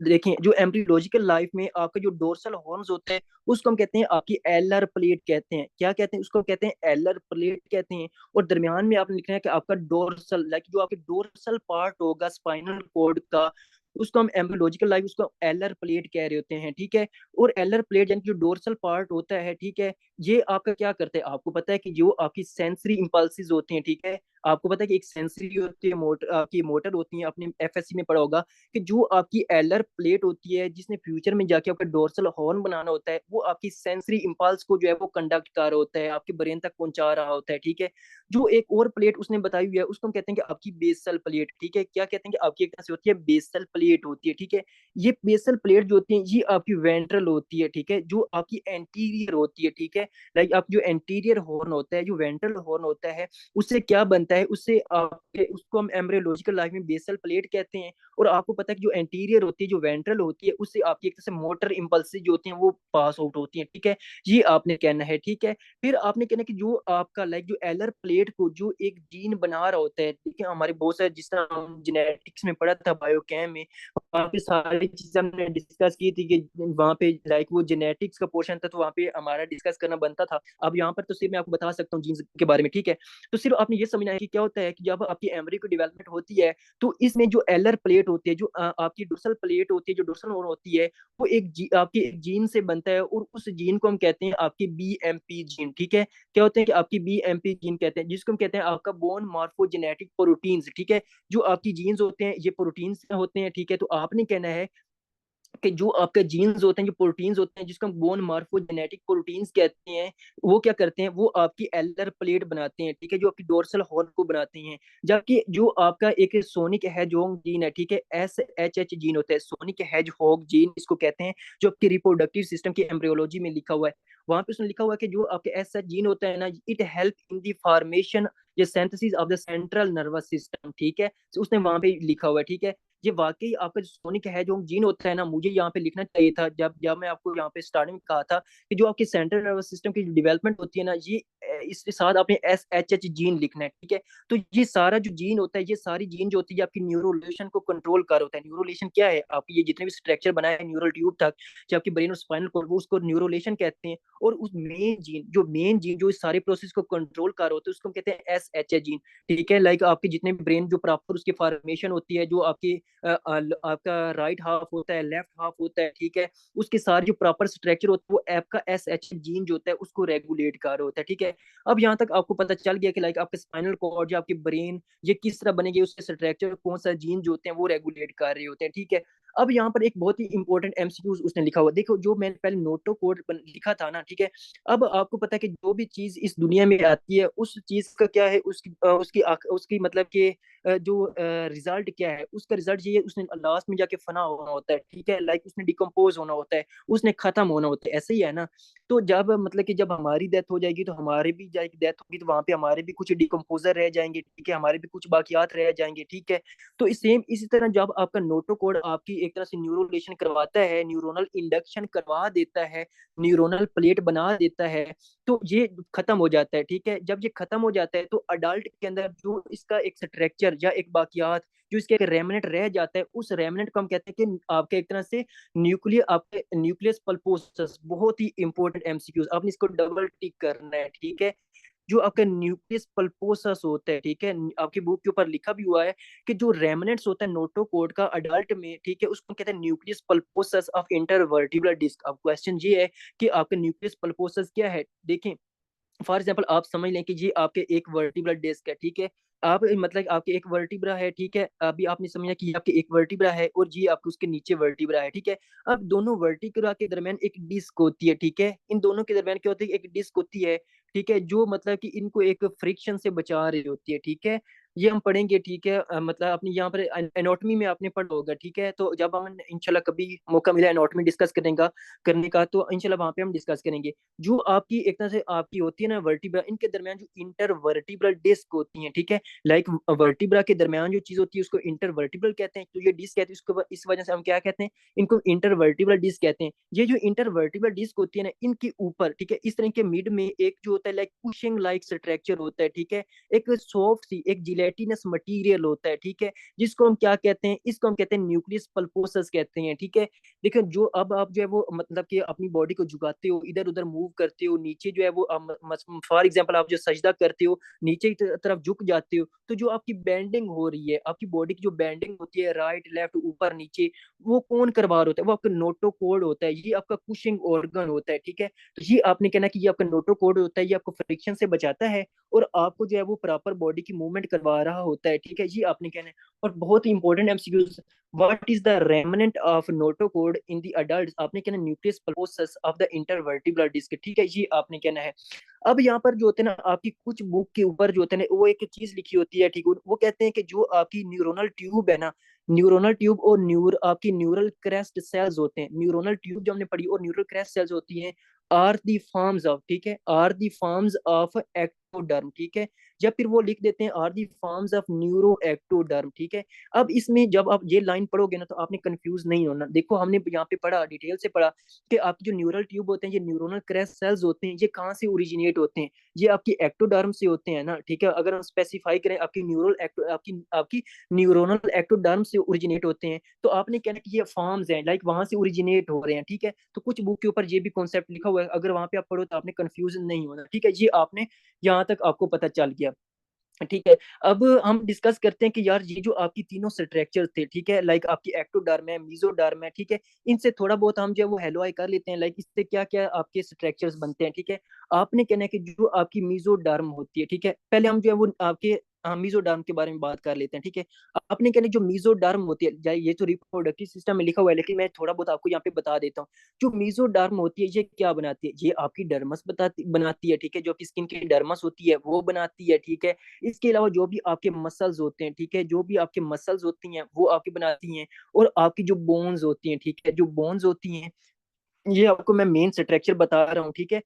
देखें, जो एम्ब्रियोलॉजिकल लाइफ में आपका जो डोर्सल हॉर्न्स होते हैं, उसको हम कहते हैं आपकी एलर प्लेट कहते हैं। क्या कहते हैं उसको, कहते हैं एलर प्लेट कहते हैं। और दरमियान में आपने लिखना है कि आपका डोर्सल, लाइक जो आपके डोर्सल पार्ट होगा स्पाइनल कॉर्ड का, उसको हम एम्ब्रियोलॉजिकल लाइफ उसको एलर प्लेट कह रहे होते हैं, ठीक है। और एलर प्लेट यानी जो डोर्सल पार्ट होता है, ठीक है, ये आपका क्या करता है, आपको पता है कि जो आपकी सेंसरी इंपल्सेस होती हैं, ठीक है, आपको पता है कि एक सेंसरी होती है, मोटर आपकी मोटर होती है, आपने एफएससी में पढ़ा होगा कि जो आपकी एलर प्लेट होती है, जिसने फ्यूचर में जाके आपका डोर्सल हॉर्न बनाना होता है, वो आपकी सेंसरी इंपल्स को जो है वो कंडक्ट कर रहा होता है, आपके ब्रेन तक पहुंचा रहा होता है, ठीक है। जो एक और प्लेट उसने बताई हुई है उसको हम कहते हैं कि आपकी बेसल प्लेट, ठीक है, क्या कहते हैं कि आपकी एक तरह से होती है बेसल प्लेट होती है, ठीक है। ये बेसल प्लेट जो होती है ये आपकी वेंट्रल होती है, ठीक है, जो आपकी एंटीरियर होती है, ठीक है। लाइक आप जो एंटीरियर हॉर्न होता है, जो वेंट्रल हॉर्न होता है, उससे क्या बनता है, उससे आपके उसको हम एम्ब्रियोलॉजिकल लाइफ में बेसल प्लेट कहते हैं। और आपको पता है कि जो एंटीरियर होती है, जो वेंट्रल होती है, उससे आपकी एक तरह से मोटर इंपल्स जो होती हैं वो पास आउट होती हैं, ठीक है, ये आपने कहना है, ठीक है। फिर आपने कहना कि जो आपका लाइक जो एलर प्लेट को जो एक जीन बना रहा होता है, ठीक है, हमारे बहुत सारे जिस तरह हम जेनेटिक्स में पढ़ा था बायोकेम में, वहाँ पे सारी चीजें हमने डिस्कस की थी कि वहाँ पे लाइक वो जेनेटिक्स का पोर्शन था, तो वहाँ पे हमारा डिस्कस करना बनता था। अब यहाँ पर तो सिर्फ मैं आपको बता सकता हूँ जीन्स के बारे में, ठीक है। तो सिर्फ आपने ये समझना है कि क्या होता है कि जब आपकी एम्ब्रियो की डेवलपमेंट होती है, तो इसमें जो एलर प्लेट होती है, जो आपकी डोर्सल प्लेट होती है, जो डोर्सल नोड होती है, वो आपकी एक जीन से बनता है, और उस जीन को हम कहते हैं आपकी बीएमपी जीन, ठीक है। क्या होते हैं कि आपकी बीएमपी जीन कहते हैं, जिसको हम कहते हैं आपका बोन मार्फोजेनेटिक प्रोटीन्स, ठीक है। जो आपकी जीन्स होते हैं ये प्रोटीन्स होते हैं, ठीक है। तो आपने कहना है कि जो आपके जीन्स होते हैं, जो प्रोटीन्स होते हैं, जिसको हम बोन मार्फोजेनेटिक प्रोटीन्स कहते हैं, वो क्या करते हैं, वो आपकी एलर प्लेट बनाते हैं, ठीक है, जो आपकी डोर्सल हॉर्न को बनाते हैं। जबकि जो आपका एक सोनिक हेजहॉग जीन है, ठीक है, SHH जीन होता है, सोनिक हेजहॉग जीन इसको कहते हैं, जो आपकी रिप्रोडक्टिव सिस्टम की एम्ब्रियोलॉजी में लिखा हुआ है। वहां पे उसने लिखा हुआ है कि जो आपके एस जीन होता है ना, it help in the formation या synthesis of the central nervous system, ठीक है। तो उसने वहां पे लिखा हुआ है, ठीक है। ये वाकई आपका जो सोनिक है जो जीन होता है ना, मुझे यहाँ पे लिखना चाहिए था जब जब मैं आपको यहाँ पे स्टार्टिंग में कहा था कि जो आपकी सेंट्रल नर्वस सिस्टम की डेवलपमेंट होती है ना, ये इसके साथ आपने SHH जीन लिखना है, ठीक है। तो ये सारा जो जीन होता है, ये सारी जीन जो होती है आपकी न्यूरोलेशन को कंट्रोल कर होता है। न्यूरोलेशन क्या है, आपकी ये जितने भी स्ट्रक्चर बनाए हैं न्यूरल ट्यूब तक, जो आपकी ब्रेन और स्पाइनल कोड, वो उसको न्यूरोलेशन कहते हैं। और उस मेन जीन जो इस सारे प्रोसेस को कंट्रोल कर होता है, उसको हम कहते हैं SHH जीन, ठीक है। लाइक आपकी जितने भी ब्रेन जो प्रॉपर उसकी फॉर्मेशन होती है, जो आपकी आपका राइट हाफ होता है, लेफ्ट हाफ होता है, ठीक है, उसके सारे जो प्रॉपर स्ट्रक्चर होता है वो आपका SH जीन जो होता है उसको रेगुलेट कर रहा होता है, ठीक है। अब यहाँ तक आपको पता चल गया कि लाइक आपके स्पाइनल कॉर्ड या आपकी ब्रेन ये किस तरह बनेगी, उसके स्ट्रक्चर कौन सा जीन जो होते हैं वो रेगुलेट कर रहे होते हैं, ठीक है। अब यहाँ पर एक बहुत ही इंपॉर्टेंट MCQ उसने लिखा हुआ, देखो जो मैंने पहले नोटो कोड लिखा था ना, ठीक है। अब आपको पता है कि जो भी चीज इस दुनिया में आती है, उस चीज का क्या है, उसकी उसकी मतलब कि जो रिजल्ट क्या है, उसका रिजल्ट ये है, उसने लास्ट में जाके फना होना होता है, ठीक है, लाइक उसने डिकम्पोज होना होता है, उसने खत्म होना होता है, ऐसे ही है ना। तो जब मतलब कि जब हमारी डेथ हो जाएगी तो हमारे भी जाएगी डेथ होगी, तो वहां पे हमारे भी कुछ डिकम्पोजर रह जाएंगे, ठीक है, हमारे भी कुछ बाकियात रह जाएंगे, ठीक है। तो सेम इसी तरह जब आपका नोटो कोड आपकी एक तरह से न्यूरोलेशन करवाता है, न्यूरोनल इंडक्शन करवा देता है, न्यूरोनल प्लेट बना देता है, तो ये खत्म हो जाता है, ठीक है। जब ये खत्म हो जाता है तो अडल्ट के अंदर जो इसका एक स्ट्रक्चर या एक बाकियात, जो इसके एक रेमनेंट रह जाता है, उस रेमनेंट को हम कहते हैं कि आपके एक तरह से न्यूक्लियर, आपके न्यूक्लियस पल्पोसस, बहुत ही इंपॉर्टेंट एमसीक्यूज, आपने इसको डबल टिक करना है, ठीक है। जो आपका न्यूक्लियस पल्पोसस होता है, ठीक है, आपकी बुक के ऊपर लिखा भी हुआ है कि जो रेमनेंट्स होता है नोटोकोड का अडल्ट में, ठीक है, उसको कहते हैं nucleus pulposus of intervertebral disc. अब क्वेश्चन ये है कि आपका न्यूक्लियस पल्पोसस क्या है, देखें। फॉर एग्जाम्पल आप समझ लें कि जी आपके एक वर्टिब्रल डिस्क है, ठीक है, आप मतलब आपके एक वर्टिब्रा है, ठीक है, अभी आपने समझा कि आपके एक वर्टिब्रा है और जी आपके उसके नीचे वर्टिब्रा है, ठीक है। अब दोनों वर्टिब्रा के दरमियान एक डिस्क होती है, ठीक है, इन दोनों के दरमियान क्या होती है, एक डिस्क होती है, ठीक है, जो मतलब कि इनको एक फ्रिक्शन से बचा रही होती है, ठीक है। ये हम पढ़ेंगे, ठीक है, मतलब अपनी यहाँ पर एनाटॉमी में आपने पढ़ा होगा, ठीक है। तो जब हम इंशाल्लाह कभी मौका मिला एनाटॉमी डिस्कस करने का, तो इंशाल्लाह वहाँ पे हम डिस्कस करेंगे। जो आपकी एक तरह से आपकी होती है ना वर्टिब्रा, इनके दरमियान जो इंटर वर्टिब्रल डिस्क होती है, ठीक है, लाइक वर्टिब्रा के दरमियान जो चीज होती है उसको इंटर वर्टिब्रल कहते हैं, तो ये डिस्क कहते हैं उसको, इस वजह से हम क्या कहते हैं, इनको इंटर वर्टिब्रल डिस्क कहते हैं। ये जो इंटर वर्टिब्रल डिस्क होती है ना, इनके ऊपर, ठीक है, इस तरह के मिड में एक जो होता है लाइक कुशिंग लाइक स्ट्रक्चर होता है, ठीक है, एक सॉफ्ट सी एक जिलेटिनस मटीरियल होता है, ठीक है, जिसको हम क्या कहते हैं, इसको हम कहते हैं न्यूक्लियस पल्पोसस कहते हैं, ठीक है। देखो जो अब आप जो है वो मतलब कि अपनी बॉडी को झुकाते हो, इधर उधर मूव करते हो, नीचे जो है वो फॉर एग्जांपल आप जो सजदा करते हो, नीचे की तरफ झुक जाते हो, तो जो आपकी बेंडिंग हो रही है, आपकी बॉडी की जो बेंडिंग होती है, राइट लेफ्ट ऊपर नीचे, वो कौन करवा रहा होता है, वो आपका नोटोकॉर्ड होता है, ये आपका कुशिंग ऑर्गन होता है, ठीक है। तो ये आपने कहना कि ये आपका नोटोकॉर्ड होता है, ये आपको फ्रिक्शन से बचाता है और आपको जो है वो प्रॉपर बॉडी की मूवमेंट करवा रहा होता है, ठीक है, ये आपने कहना है। और बहुत ही important MCQ, what is the remnant of notochord in the adults, आपने कहना nucleus pulposus of the intervertebral disc, ठीक है, ये आपने कहना है। अब यहाँ पर जो होते हैं ना आपकी कुछ बुक के ऊपर जो होते हैं ना, वो एक चीज लिखी होती है, ठीक है, वो कहते हैं कि जो आपकी न्यूरोनल ट्यूब है ना, न्यूरोनल ट्यूब और आपकी न्यूरल क्रेस्ट सेल्स होते हैं, न्यूरोनल ट्यूब जो हमने पढ़ी और न्यूरल क्रेस्ट सेल्स होती हैं, आर दी फॉर्म्स ऑफ, ठीक है, are the forms of ectoderm, ठीक है, या फिर वो लिख देते हैं are the forms of neuro ectoderm, ठीक है। अब इसमें जब आप ये लाइन पढ़ोगे ना तो आपने कंफ्यूज नहीं होना। देखो हमने यहाँ पे पढ़ा, डिटेल से पढ़ा कि आपकी जो न्यूरल ट्यूब होते हैं, ये न्यूरोनल क्रेस्ट सेल्स होते हैं, ये कहाँ से ओरिजिनेट होते हैं, ये आपकी एक्टोडर्म से होते हैं ना, ठीक है। अगर हम स्पेसिफाई करें आपकी आपकी आपकी न्यूरोनल एक्टोडर्म से ओरिजिनेट होते हैं, तो आपने कहना कि ये फॉर्म्स हैं, लाइक वहां से ओरिजिनेट हो रहे हैं, ठीक है। तो कुछ बुक के ऊपर ये भी कॉन्सेप्ट लिखा हुआ है, अगर वहां पे आप पढ़ो तो आपने कंफ्यूजन नहीं होना, ठीक है। ये आपने यहाँ तक आपको पता चल गया, ठीक है। अब हम डिस्कस करते हैं कि यार ये जो आपकी तीनों स्ट्रक्चर थे, ठीक है, लाइक आपकी एक्टोडर्म है, मेसोडर्म है, ठीक है, इनसे थोड़ा बहुत हम जो है वो हेलो आई कर लेते हैं, लाइक इससे क्या क्या आपके स्ट्रक्चर्स बनते हैं, ठीक है। आपने कहना है कि जो आपकी मेसोडर्म होती है, ठीक है, पहले हम जो है वो आपके मेसोडर्म के बारे में बात कर लेते हैं, ठीक है। आपने कहना जो मेसोडर्म होती है, ये तो रिप्रोडक्टिव सिस्टम में लिखा हुआ है, लेकिन मैं थोड़ा बहुत आपको यहाँ पे बता देता हूँ। जो मेसोडर्म होती है ये क्या बनाती है, ये आपकी डर्मस बनाती है, ठीक है, जो आपकी स्किन की डर्मस होती है वो बनाती है, ठीक है। इसके अलावा जो भी आपके मसल्स होते हैं, ठीक है, जो भी आपके मसल्स होती हैं वो आपकी बनाती हैं। और आपकी जो बोन्स होती हैं, ठीक है, जो बोन्स होती हैं, ये आपको मैं मेन स्ट्रक्चर बता रहा हूँ, ठीक है।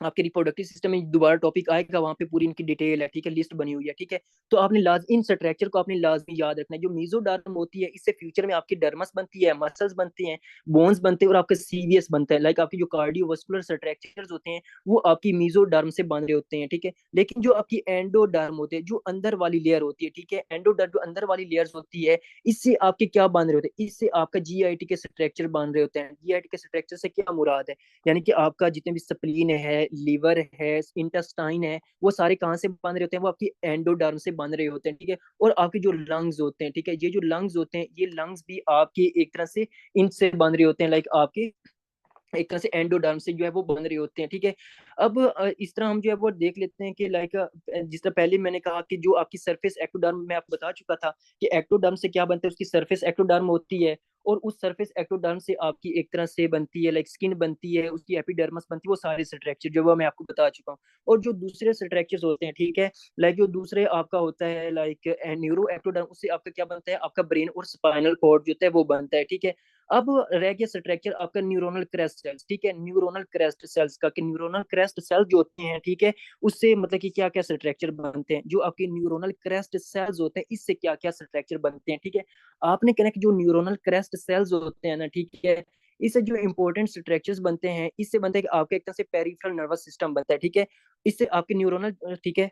आपके रिप्रोडक्टिव सिस्टम में दोबारा टॉपिक आएगा, वहां पे पूरी इनकी डिटेल है, ठीक है, लिस्ट बनी हुई है, ठीक है। तो आपने इन स्ट्रक्चर को आपने लाजमी याद रखना है। जो मेसोडर्म होती है इससे फ्यूचर में आपकी डर्मस बनती है, मसल्स बनते हैं, बोन्स बनते हैं और आपका सीवीएस बनता है, लाइक आपकी जो कार्डियोवास्कुलर स्ट्रक्चर्स होते हैं वो आपकी मेसोडर्म से बन रहे होते हैं, ठीक है। लेकिन जो आपकी एंडोडर्म होते हैं, जो अंदर वाली लेयर होती है, ठीक है, एंडोडर्म जो अंदर वाली लेयर्स होती है, इससे आपके क्या बन रहे होते हैं, इससे आपका जीआईटी के स्ट्रक्चर बन रहे होते हैं। जीआईटी के स्ट्रक्चर से क्या मुराद है, यानी कि आपका जितने भी स्प्लीन है, लीवर है, इंटेस्टाइन है, वो सारे कहाँ से बन रहे होते हैं, वो आपकी एंडोडर्म से बन रहे होते हैं, ठीक है। और आपके जो लंग्स होते हैं, ठीक है, ये जो लंग्स होते हैं, ये लंग्स भी आपके एक तरह से इनसे बन रहे होते हैं, लाइक आपके एक तरह से एंडोडर्म से जो है वो बन रहे होते हैं, ठीक है। अब इस तरह हम जो है वो देख लेते हैं कि लाइक जिस तरह पहले मैंने कहा कि जो आपकी सरफेस एक्टोडर्म, मैं आपको बता चुका था कि एक्टोडर्म से क्या बनता है, उसकी सरफेस एक्टोडर्म होती है, और उस सरफेस एक्टोडर्म से आपकी एक तरह से बनती है लाइक स्किन बनती है, उसकी एपिडर्मस बनती है, वो सारे स्ट्रक्चर जो वो मैं आपको बता चुका हूँ। और जो दूसरे स्ट्रक्चर्स होते हैं, ठीक है, लाइक जो दूसरे आपका होता है लाइक न्यूरो एक्टोडर्म, उससे आपका क्या बनता है, आपका ब्रेन और स्पाइनल कॉर्ड जो होता है वो बनता है, ठीक है। अब रह गया स्ट्रक्चर आपका न्यूरोनल क्रेस्ट सेल्स, ठीक है, न्यूरोनल क्रेस्ट सेल्स का, कि न्यूरोनल क्रेस्ट सेल्स जो होते हैं, ठीक है, उससे मतलब कि क्या क्या स्ट्रक्चर बनते हैं, जो आपके न्यूरोनल क्रेस्ट सेल्स होते हैं इससे क्या क्या स्ट्रक्चर बनते हैं, ठीक है। आपने कहना कि जो न्यूरोनल क्रेस्ट सेल्स होते हैं ना, ठीक है, इससे जो इंपॉर्टेंट स्ट्रक्चर्स बनते हैं, इससे बनता है कि आपका एक तरह से पेरिफेरल नर्वस सिस्टम बनता है, ठीक है। इससे आपके न्यूरोनल, ठीक है,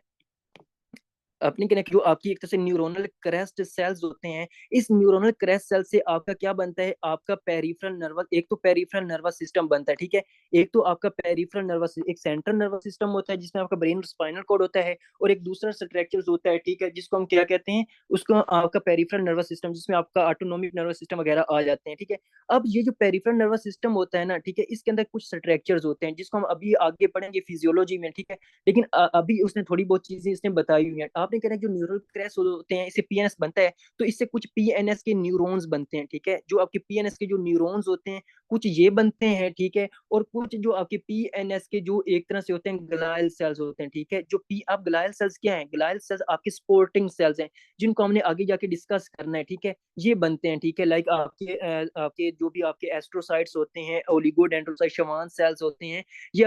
अपनी कनेक्ट जो आपकी एक तरह से न्यूरोनल क्रेस्ट सेल्स होते हैं, इस न्यूरोनल क्रेस्ट सेल से आपका क्या बनता है, आपका पेरिफेरल नर्वस, एक तो पेरिफेरल नर्वस सिस्टम बनता है, ठीक है। एक तो आपका पेरिफेरल नर्वस, एक सेंट्रल नर्वस सिस्टम होता है जिसमें आपका ब्रेन और स्पाइनल कॉर्ड होता है, और एक दूसरा स्ट्रक्चर होता है, ठीक है, जिसको हम क्या कहते हैं, उसको आपका पेरिफेरल नर्वस सिस्टम, जिसमें आपका ऑटोनोमिक नर्वस सिस्टम वगैरह आ जाते हैं, ठीक है। अब ये जो पेरिफेरल नर्वस सिस्टम होता है ना, ठीक है, इसके अंदर कुछ स्ट्रक्चर्स होते हैं जिसको हम अभी आगे पढ़ेंगे फिजियोलॉजी में, ठीक है। लेकिन अभी उसने थोड़ी बहुत चीजें इसने बताई हुई हैं। आपने कहा जो न्यूरल क्रैश होते हैं इससे पीएनएस बनता है, तो इससे कुछ पीएनएस के न्यूरॉन्स बनते हैं, ठीक है, जो आपके पीएनएस के जो न्यूरॉन्स होते हैं कुछ ये बनते हैं, ठीक है। और कुछ जो आपके पीएनएस के जो एक तरह से होते हैं ग्लायल सेल्स होते हैं, ठीक है। जो पी आप ग्लायल सेल्स क्या है, ग्लायल सेल्स आपके सपोर्टिंग सेल्स हैं, जिनको हमने आगे जाके डिस्कस करना है, ठीक है। ये बनते हैं, ठीक है, लाइक आपके जो भी आपके एस्ट्रोसाइट्स होते हैं, ओलिगोडेंड्रोसाइट शवान सेल्स होते हैं, ये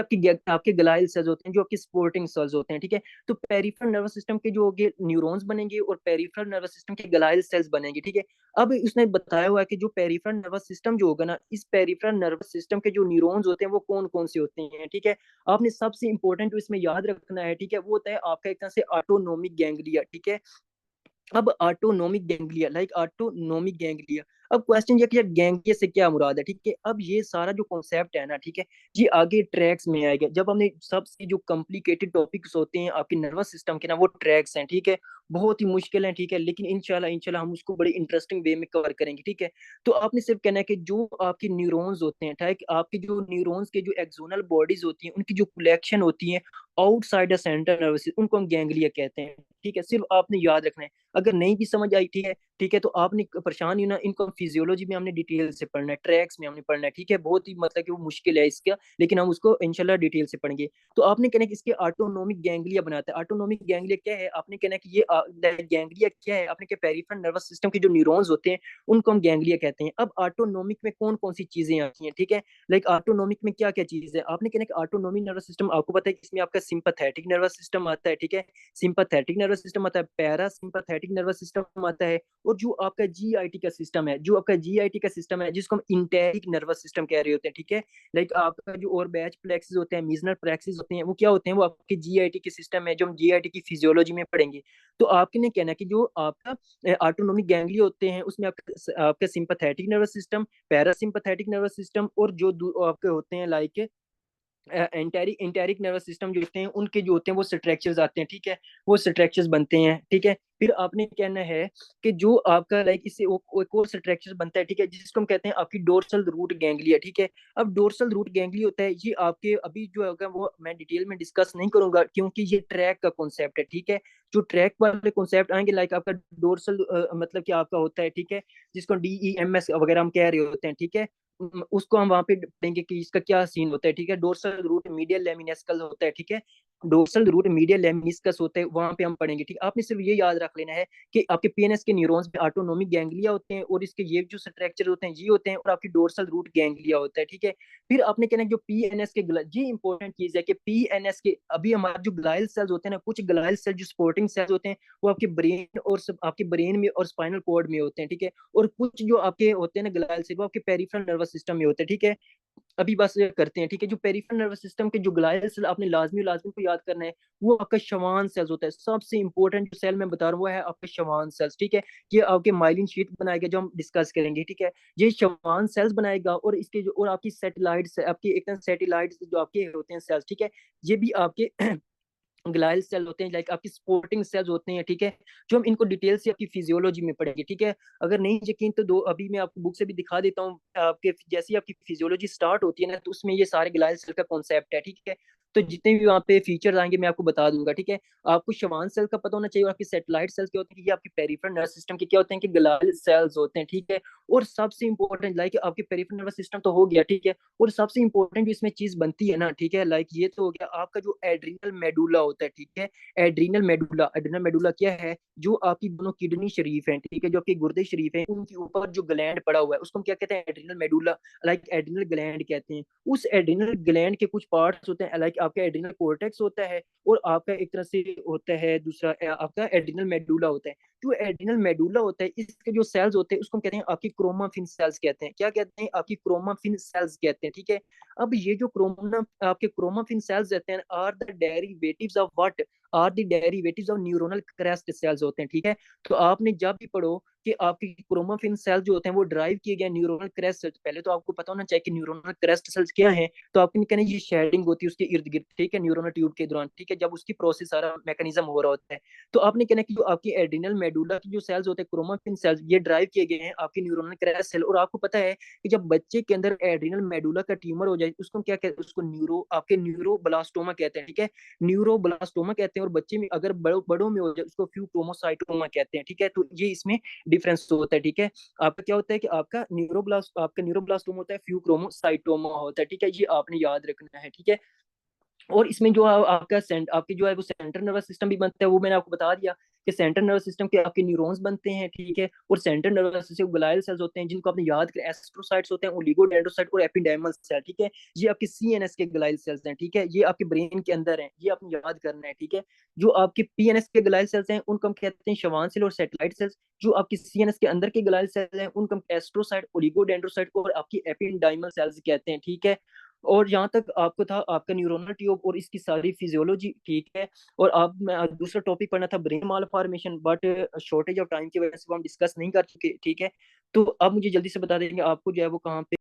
आपके ग्लाइल सेल्स होते हैं जो आपके सपोर्टिंग सेल्स होते हैं, ठीक है। तो पेरिफेरल नर्वस सिस्टम के जो होंगे न्यूरॉन्स बनेंगे और पेरिफेरल नर्वस सिस्टम के ग्लाइल सेल्स बनेंगे, ठीक है। अब उसने बताया हुआ है कि जो पेरिफेरल नर्वस सिस्टम जो होगा ना, इस पेरिफेरल नर्वस सिस्टम के जो न्यूरॉन्स होते हैं वो कौन कौन से होते हैं, ठीक है। आपने सबसे इंपॉर्टेंट जो इसमें याद रखना है, ठीक है, वो होता है आपका एक तरह से ऑटोनोमिक गैंग्लिया, ठीक है। अब autonomic ganglia, like autonomic ganglia, अब क्वेश्चन ये कि गैंग्लिया से क्या मुराद है, ठीक है। अब ये सारा जो कॉन्सेप्ट है ना, ठीक है, ये आगे ट्रैक्स में आएगा जब हमने सबसे जो कॉम्प्लिकेटेड टॉपिक्स होते हैं आपके नर्वस सिस्टम के ना, वो ट्रैक्स हैं, ठीक है। बहुत ही मुश्किल है, ठीक है, लेकिन इंशाल्लाह इंशाल्लाह हम उसको बड़े इंटरेस्टिंग वे में कवर करेंगे, ठीक है। तो आपने सिर्फ कहना है कि जो आपके न्यूरॉन्स होते हैं, ठीक है, आपके जो न्यूरॉन्स के जो एक्सोनल बॉडीज होती हैं उनकी जो कलेक्शन होती है outside the central nervous system, उनको हम गैंग्लिया कहते हैं, ठीक है। सिर्फ आपने याद रखना है, अगर नहीं भी समझ आई, ठीक है, ठीक है, तो आपने परेशान नहीं होना, इनको फिजियोलॉजी में हमने डिटेल से पढ़ना है, ट्रैक्स में हमने पढ़ना है, ठीक है। बहुत ही मतलब कि वो मुश्किल है इसका, लेकिन हम उसको इंशाल्लाह डिटेल से पढ़ेंगे। तो आपने कहना है कि इसके ऑटोनोमिक गैंग्लिया बनाता है। ऑटोनोमिक गैंग्लिया क्या है, आपने कहना है कि ये गैंग्लिया क्या है, आपने क्या पेरिफेरल नर्वस सिस्टम के जो न्यूरॉन्स होते हैं उनको हम गैंग्लिया कहते हैं। अब ऑटोनोमिक में कौन कौन सी चीजें आती हैं, ठीक है, लाइक ऑटोनोमिक में क्या क्या चीज है, आपने कहना है कि ऑटोनोमिक नर्वस सिस्टम आपको पता है कि इसमें आपका सिंपैथेटिक नर्वस सिस्टम आता है, ठीक है, सिंपैथेटिक नर्वस सिस्टम आता है, पैरा सिंपैथेटिक नर्वस सिस्टम आता है, और जो आपका जीआईटी का सिस्टम है, जो आपका जीआईटी का सिस्टम है जिसको हम इंटेरिक नर्वस सिस्टम कह रहे होते हैं, ठीक है। लाइक आपका जो और बैच प्लेक्सिस होते हैं, मीजनर प्लेक्सिस होते हैं, वो क्या होते हैं, वो आपके जीआईटी के सिस्टम है जो हम जीआईटी की फिजियोलॉजी में पढ़ेंगे। तो आपके ने कहना है कि जो आपका ऑटोनोमिक गैंग्लिया होते हैं उसमें आपका sympathetic nervous system, parasympathetic nervous system, और जो आपके होते हैं like enteric enteric nervous system जो होते हैं उनके जो होते हैं वो स्ट्रक्चर्स आते हैं, ठीक है, वो स्ट्रक्चर्स बनते हैं, ठीक है। फिर आपने कहना है कि जो आपका लाइक इससे एक और स्ट्रक्चर बनता है, ठीक है, जिसको हम कहते हैं आपकी डोर्सल रूट गैंग्लिया, ठीक है। अब डोर्सल रूट गैंग्लिया होता है, ये आपके अभी जो होगा वो मैं डिटेल में डिस्कस नहीं करूंगा क्योंकि ये ट्रैक का कॉन्सेप्ट है, ठीक है। जो ट्रैक वाले कॉन्सेप्ट आएंगे लाइक आपका डोर्सल मतलब कि आपका होता है, ठीक है, जिसको DEMS वगैरह हम कह रहे होते हैं, ठीक है। उसको हम वहां पे पढ़ेंगे कि इसका क्या सीन होता है, ठीक है। डोर्सल रूट मीडियल लेमिनिस्कस होता है, ठीक है, डोर्सल रूट मीडियल लेमिनिस्कस होता है, वहां पे हम पढ़ेंगे, ठीक है। आपने सिर्फ ये याद रख लेना है कि आपके पीएनएस के न्यूरॉन्स में ऑटोनोमिक गैंग्लिया होते हैं और इसके ये जो स्ट्रक्चर होते हैं ये होते हैं, और आपकी डोर्सल रूट गैंग्लिया होता है, ठीक है। फिर आपने कहना है जो पीएनएस के ये इंपॉर्टेंट चीज है कि पीएनएस के अभी हमारे जो ग्लाइल सेल्स होते हैं ना, कुछ ग्लाइल सेल जो सपोर्टिंग सेल्स होते हैं वो आपके ब्रेन और आपके ब्रेन में और स्पाइनल कॉर्ड में होते हैं, ठीक है। और कुछ जो आपके होते हैं ना ग्लाइल सेल वो आपके पेरिफेरल नर्वस सिस्टम में होते हैं, ठीक है। अभी बस ये करते हैं, ठीक है। जो पेरिफेरल नर्वस सिस्टम के जो ग्लाइल सेल आपने लाजमी लाजमी को याद करना है, वो आपका शवान सेल्स होता है। सबसे इंपॉर्टेंट जो सेल मैं बता रहा हूँ वो है आपके शवान सेल्स, ठीक है। ये आपके माइलिन शीट बनाएगा जो हम डिस्कस करेंगे, ठीक है। ये शवान सेल्स बनाएगा, और इसके जो और आपकी सैटेलाइट्स आपकी एक सैटेलाइट्स जो आपके होते हैं सेल्स, ठीक है, ये भी आपके ग्लाइल सेल होते हैं, लाइक आपकी स्पोर्टिंग सेल्स होते हैं, ठीक है, जो हम इनको डिटेल से आपकी फिजियोलॉजी में पढ़ेंगे, ठीक है। अगर नहीं यकीन तो दो अभी मैं आपको बुक से भी दिखा देता हूँ, आपके जैसे ही आपकी फिजियोलॉजी स्टार्ट होती है ना, तो उसमें ये सारे ग्लाइल सेल का कॉन्सेप्ट है, ठीक है। तो जितने भी वहाँ पे फीचर्स आएंगे मैं आपको बता दूंगा, ठीक है। आपको शवान सेल का पता होना चाहिए, और आपकी सेटेलाइट सेल्स क्या होते हैं, ये आपकी पेरिफेरल नर्वस सिस्टम के क्या होते हैं कि ग्लाइल सेल्स होते हैं, ठीक है। और सबसे इंपॉर्टेंट लाइक आपके पेरिफेरल नर्वस सिस्टम तो हो गया, ठीक है, और सबसे इंपॉर्टेंट जो इसमें चीज बनती है ना, ठीक है, लाइक ये तो हो गया आपका जो एड्रीनल मेडुला होता है, ठीक है। एड्रीनल मेडुला, एड्रीनल मेडुला क्या है, जो आपकी दोनों किडनी शरीफ है, ठीक है, जो आपके गुर्दे शरीफ है, उनके ऊपर जो ग्लैंड पड़ा हुआ है उसको हम क्या कहते हैं, adrenal medulla, like adrenal gland कहते हैं। उस एड्रीनल ग्लैंड के कुछ पार्ट्स होते हैं, लाइक आपका एड्रीनल कोर्टेक्स होता है, और आपका एक तरह से होता है दूसरा आपका एड्रीनल मेडुला होता है। जो एड्रीनल मेडुला होता है, इसके जो सेल्स होते हैं उसको हम कहते हैं आपकी क्रोमाफिन सेल्स कहते हैं, क्या कहते हैं, आपकी क्रोमाफिन सेल्स कहते हैं, ठीक है। अब ये जो क्रोमना आपके क्रोमाफिन सेल्स रहते हैं, are the derivatives of what, are the derivatives of neuronal crest cells होते हैं, ठीक है। तो आपने जब भी पढ़ो कि आपके क्रोमाफिन सेल्स जो होते हैं वो ड्राइव किए गए न्यूरोनल क्रेस्ट सेल्स, पहले तो आपको पता होना चाहिए कि न्यूरोनल क्रेस्ट सेल्स क्या है। तो आपके कहना ये शेडिंग होती है उसके इर्द गिर्द, ठीक है, न्यूरोनल ट्यूब के दौरान, ठीक है, जब उसकी प्रोसेस सारा मैकेनिज्म हो रहा होता है। तो आपने कहना कि जो आपकी एड्रिनल मेडुला की जो सेल्स होते हैं क्रोमाफिन सेल्स, ये ड्राइव किए गए हैं आपकी न्यूरोनल क्रेस्ट सेल। और आपको पता है कि जब बच्चे के अंदर एड्रिनल मेडुला का ट्यूमर हो जाए उसको क्या कहते हैं, उसको आपके न्यूरोब्लास्टोमा कहते हैं, ठीक है, न्यूरोब्लास्टोमा कहते हैं। और बच्चे में अगर बड़ों में हो जाए उसको फ्यूक्रोमोसाइटोमा कहते हैं, ठीक है। तो ये इसमें डिफरेंस होता है, ठीक है। आपका क्या होता है कि आपका न्यूरोब्लास्टोमा होता है, फ्यूक्रोमोसाइटोमा होता है, ठीक है, ये आपने याद रखना है, ठीक है। और इसमें जो आपका आपके जो है वो सेंट्रल नर्वस सिस्टम भी बनता है, वो मैंने आपको बता दिया कि सेंट्रल नर्वस सिस्टम के आपके न्यूरॉन्स बनते हैं, ठीक है। और central nervous system glial cells होते हैं जिनको आपने याद करें, एस्ट्रोसाइट्स होते हैं, ओलिगोडेंड्रोसाइट और एपिडेमल सेल, ठीक है। ये आपके सीएनएस के ग्लाइल सेल्स हैं, ठीक है, ये आपके ब्रेन के अंदर हैं, ये आपने याद करना है, ठीक है। जो आपके पीएनएस के ग्लाइल सेल्स हैं उनको हम कहते हैं शवान सेल और सेटेलाइट सेल्स। जो आपकी सीएनएस के अंदर के ग्लाइल सेल्स हैं उनको हम एस्ट्रोसाइट, ओलिगोडेंड्रोसाइट और आपकी एपिडाइमल सेल्स कहते हैं, ठीक है। और यहाँ तक आपको था आपका न्यूरोनल ट्यूब और इसकी सारी फिजियोलॉजी, ठीक है। और अब मैं दूसरा टॉपिक पढ़ना था brain mall formation, but shortage of time की वजह से वो हम डिस्कस नहीं कर चुके, ठीक है। तो अब मुझे जल्दी से बता देंगे आपको जो है वो कहाँ पे